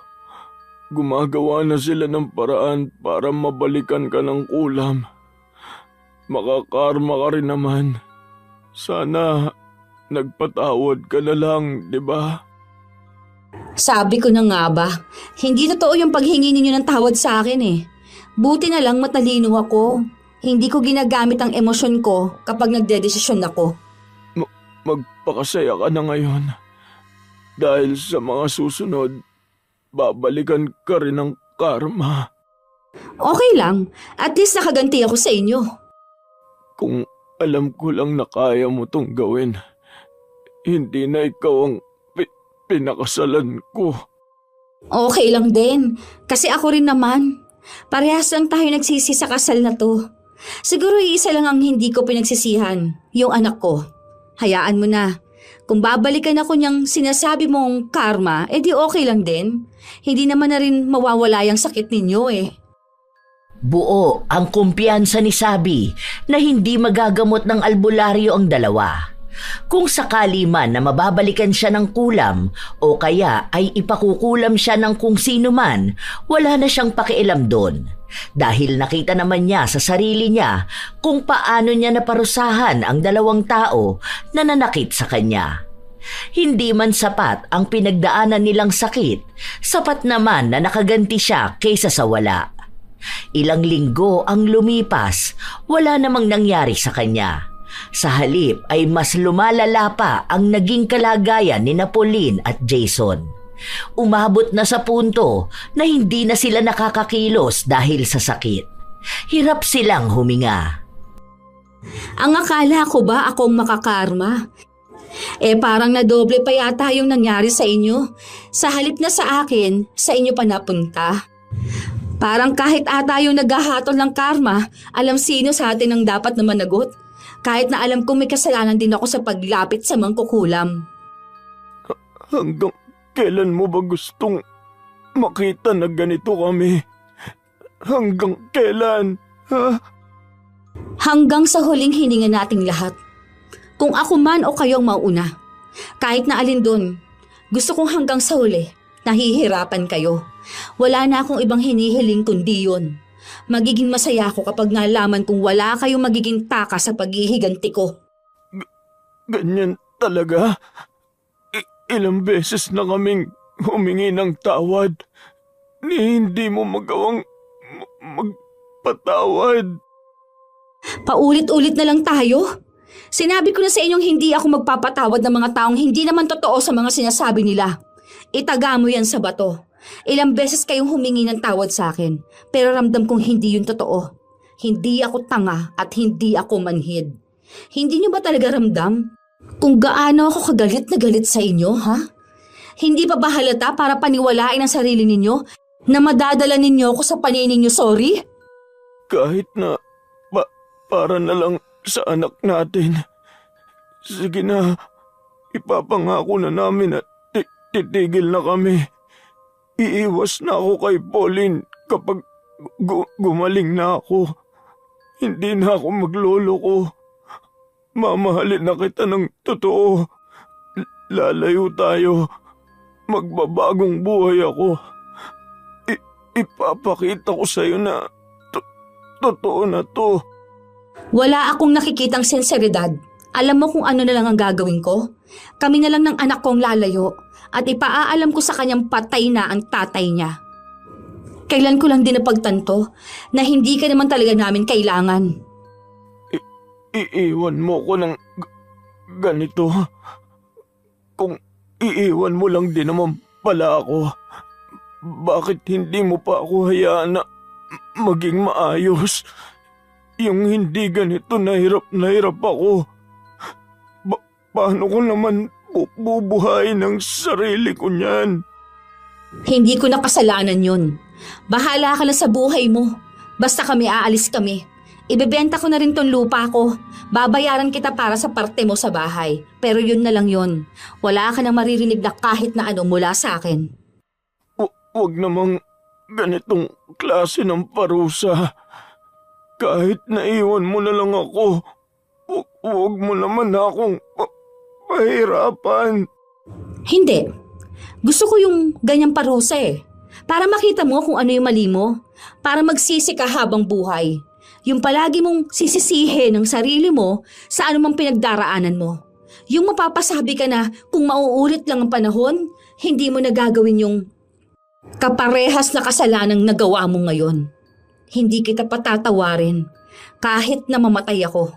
Gumagawa na sila ng paraan para mabalikan ka ng kulam. Makakarma ka rin naman. Sana nagpatawad ka na lang, di ba? Sabi ko na nga ba, hindi totoo yung paghingi ninyo ng tawad sa akin eh. Buti na lang matalino ako. Hindi ko ginagamit ang emosyon ko kapag nagdedesisyon ako. Magpakasaya ka na ngayon. Dahil sa mga susunod, babalikan ka rin ng karma. Okay lang, at least nakaganti ako sa inyo. Kung alam ko lang na kaya mo tong gawin, hindi na ikaw ang pinakasalan ko. Okay lang din, kasi ako rin naman. Parehas lang tayo nagsisi sa kasal na to. Siguro iisa lang ang hindi ko pinagsisihan, yung anak ko. Hayaan mo na. Kung babalikan ako niyang sinasabi mong karma, edi okay lang din. Hindi naman na rin mawawala yung sakit ninyo eh. Buo ang kumpiyansa ni Sabi na hindi magagamot ng albularyo ang dalawa. Kung sakali man na mababalikan siya ng kulam o kaya ay ipakukulam siya ng kung sino man, wala na siyang pakialam doon. Dahil nakita naman niya sa sarili niya kung paano niya naparusahan ang dalawang tao na nanakit sa kanya. Hindi man sapat ang pinagdaanan nilang sakit, sapat naman na nakaganti siya kaysa sa wala. Ilang linggo ang lumipas, wala namang nangyari sa kanya. Sa halip ay mas lumalala pa ang naging kalagayan ni Pauline at Jason. Umabot na sa punto na hindi na sila nakakakilos dahil sa sakit. Hirap silang huminga. Ang akala ko ba akong makakarma? Parang nadoble pa yata yung nangyari sa inyo. Sa halip na sa akin, sa inyo pa napunta. Parang kahit ata yung naghahatol ng karma, alam sino sa atin ang dapat na managot. Kahit na alam kong may kasalanan din ako sa paglapit sa mangkukulam. Hanggang kailan mo ba gustong makita na ganito kami? Hanggang kailan? Ha? Hanggang sa huling hininga nating lahat. Kung ako man o kayong mauna, kahit na alin doon, gusto kong hanggang sa huli, nahihirapan kayo. Wala na akong ibang hinihiling kundi yun. Magiging masaya ako kapag nalaman kung wala kayong magiging taka sa paghihiganti ko. Ganyan talaga? Ilang beses na kaming humingi ng tawad. Hindi mo magawang magpatawad. Paulit-ulit na lang tayo. Sinabi ko na sa inyong hindi ako magpapatawad ng mga taong hindi naman totoo sa mga sinasabi nila. Itaga mo yan sa bato. Ilang beses kayong humingi ng tawad sa akin, pero ramdam kong hindi yun totoo. Hindi ako tanga at hindi ako manhid. Hindi niyo ba talaga ramdam kung gaano ako kagalit na galit sa inyo, ha? Hindi pa ba halata para paniwalain ang sarili ninyo na madadala ninyo ako sa paningin ninyo sorry? Kahit na para na lang sa anak natin. Sige na, ipapangako na namin at titigil na kami. Iiwas na ako kay Pauline kapag gumaling na ako. Hindi na ako magloloko. Mamahalin na kita ng totoo. Lalayo tayo. Magbabagong buhay ako. Ipapakita ko sa'yo na totoo na to. Wala akong nakikitang sinseridad. Alam mo kung ano na lang ang gagawin ko? Kami na lang ng anak kong lalayo at ipaaalam ko sa kanyang patay na ang tatay niya. Kailan ko lang din napagtanto na hindi ka naman talaga namin kailangan. Iiwan mo ko ng ganito. Kung iiwan mo lang din naman pala ako, bakit hindi mo pa ako hayaan na maging maayos? Yung hindi ganito na hirap ako. Paano ko naman bubuhayin ang sarili ko niyan? Hindi ko na kasalanan yun. Bahala ka na sa buhay mo. Basta aalis kami. Ibebenta ko na rin tong lupa ko. Babayaran kita para sa parte mo sa bahay. Pero yun na lang yun. Wala ka nang maririnig na kahit na ano mula sa akin. Huwag namang ganitong klase ng parusa. Kahit naiwan mo na lang ako, huwag mo naman akong pahirapan. Hindi. Gusto ko yung ganyang parusa eh. Para makita mo kung ano yung mali mo. Para magsisi ka habang buhay. Yung palagi mong sisisihin ng sarili mo sa anumang pinagdaraanan mo. Yung mapapasabi ka na kung mauulit lang ang panahon, hindi mo na gagawin yung kaparehas na kasalanang nagawa mo ngayon. Hindi kita patatawarin kahit na mamatay ako.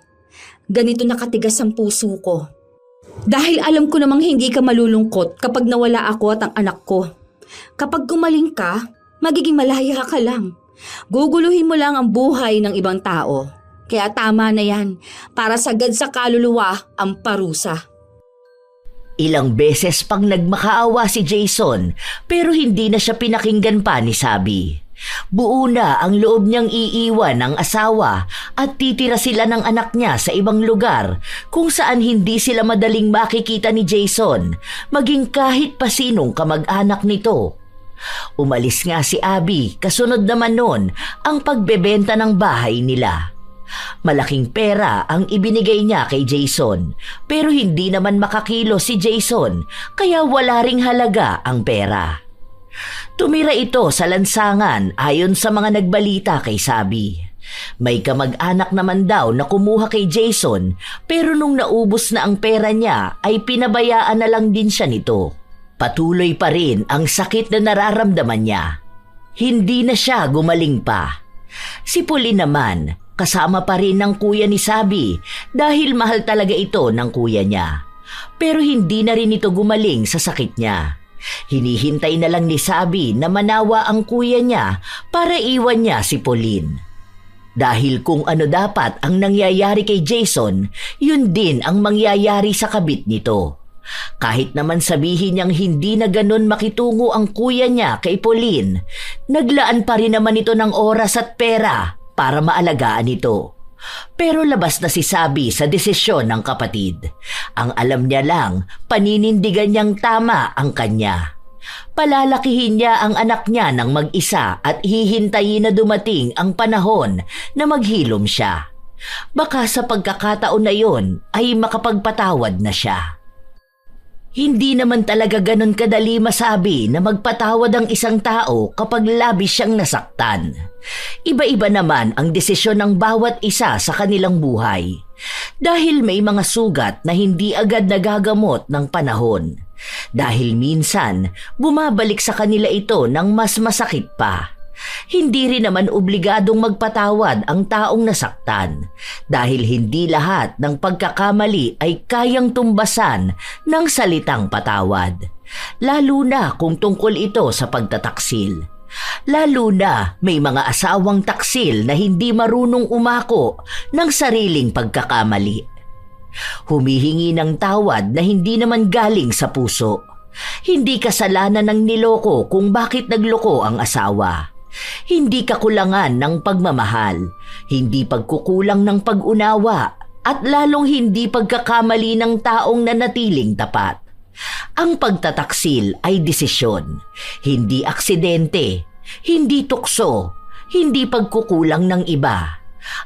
Ganito nakatigas ang puso ko. Dahil alam ko namang hindi ka malulungkot kapag nawala ako at ang anak ko. Kapag gumaling ka, magiging malaya ka lang. Guguluhin mo lang ang buhay ng ibang tao. Kaya tama na yan, para sagad sa kaluluwa ang parusa. Ilang beses pang nagmakaawa si Jason pero hindi na siya pinakinggan pa ni Sabi. Buo na ang loob niyang iiwan ng asawa at titira sila ng anak niya sa ibang lugar kung saan hindi sila madaling makikita ni Jason, maging kahit pa sinong kamag-anak nito. Umalis nga si Abby, kasunod naman nun ang pagbebenta ng bahay nila. Malaking pera ang ibinigay niya kay Jason pero hindi naman makakilo si Jason kaya wala ring halaga ang pera. Tumira ito sa lansangan ayon sa mga nagbalita kay Sabi. May kamag-anak naman daw na kumuha kay Jason pero nung naubos na ang pera niya ay pinabayaan na lang din siya nito. Patuloy pa rin ang sakit na nararamdaman niya. Hindi na siya gumaling pa. Si Pauline naman, kasama pa rin ng kuya ni Sabi dahil mahal talaga ito ng kuya niya. Pero hindi na rin ito gumaling sa sakit niya. Hinihintay na lang ni Sabi na manawa ang kuya niya para iwan niya si Pauline. Dahil kung ano dapat ang nangyayari kay Jason, yun din ang mangyayari sa kabit nito. Kahit naman sabihin niyang hindi na ganun makitungo ang kuya niya kay Pauline, naglaan pa rin naman ito ng oras at pera para maalagaan ito. Pero labas na si Sabi sa desisyon ng kapatid. Ang alam niya lang, paninindigan niyang tama ang kanya. Palalakihin niya ang anak niya ng mag-isa at hihintayin na dumating ang panahon na maghilom siya. Baka sa pagkakataon na yon ay makapagpatawad na siya. Hindi naman talaga ganun kadali masabi na magpatawad ang isang tao kapag labis siyang nasaktan. Iba-iba naman ang desisyon ng bawat isa sa kanilang buhay. Dahil may mga sugat na hindi agad nagagamot ng panahon. Dahil minsan, bumabalik sa kanila ito ng mas masakit pa. Hindi rin naman obligadong magpatawad ang taong nasaktan dahil hindi lahat ng pagkakamali ay kayang tumbasan ng salitang patawad. Lalo na kung tungkol ito sa pagtataksil. Lalo na may mga asawang taksil na hindi marunong umako ng sariling pagkakamali. Humihingi ng tawad na hindi naman galing sa puso. Hindi kasalanan ng niloko kung bakit nagloko ang asawa. Hindi kakulangan ng pagmamahal, hindi pagkukulang ng pag-unawa, at lalong hindi pagkakamali ng taong nanatiling tapat. Ang pagtataksil ay desisyon, hindi aksidente, hindi tukso, hindi pagkukulang ng iba.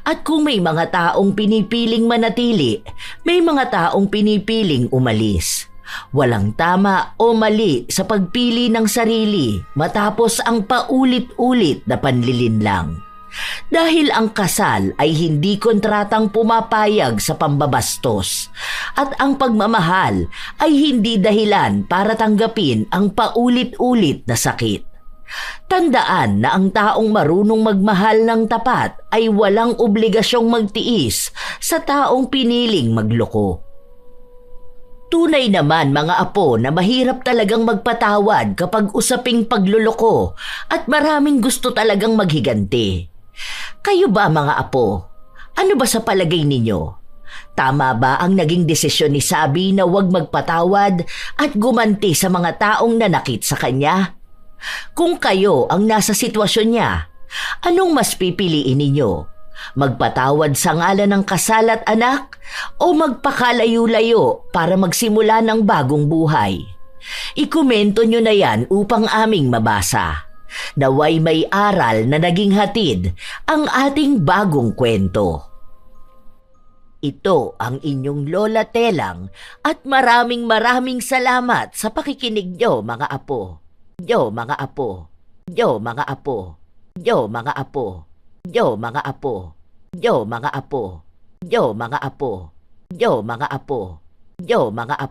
At kung may mga taong pinipiling manatili, may mga taong pinipiling umalis. Walang tama o mali sa pagpili ng sarili matapos ang paulit-ulit na panlilinlang. Dahil ang kasal ay hindi kontratang pumapayag sa pambabastos at ang pagmamahal ay hindi dahilan para tanggapin ang paulit-ulit na sakit. Tandaan na ang taong marunong magmahal ng tapat ay walang obligasyong magtiis sa taong piniling magloko. Tunay naman mga apo na mahirap talagang magpatawad kapag usaping pagluloko at maraming gusto talagang maghiganti. Kayo ba mga apo? Ano ba sa palagay ninyo? Tama ba ang naging desisyon ni Sabi na huwag magpatawad at gumanti sa mga taong nanakit sa kanya? Kung kayo ang nasa sitwasyon niya, anong mas pipiliin ninyo? Magpatawad sa ngalan ng kasal at anak o magpakalayo-layo para magsimula ng bagong buhay? Ikomento nyo na yan upang aming mabasa. Naway may aral na naging hatid ang ating bagong kwento. Ito ang inyong Lola Telang at maraming salamat sa pakikinig nyo mga apo. Yo mga apo, yo mga apo, yo mga apo, yo mga apo, yo mga apo, yo mga apo, yo mga apo, yo mga apo.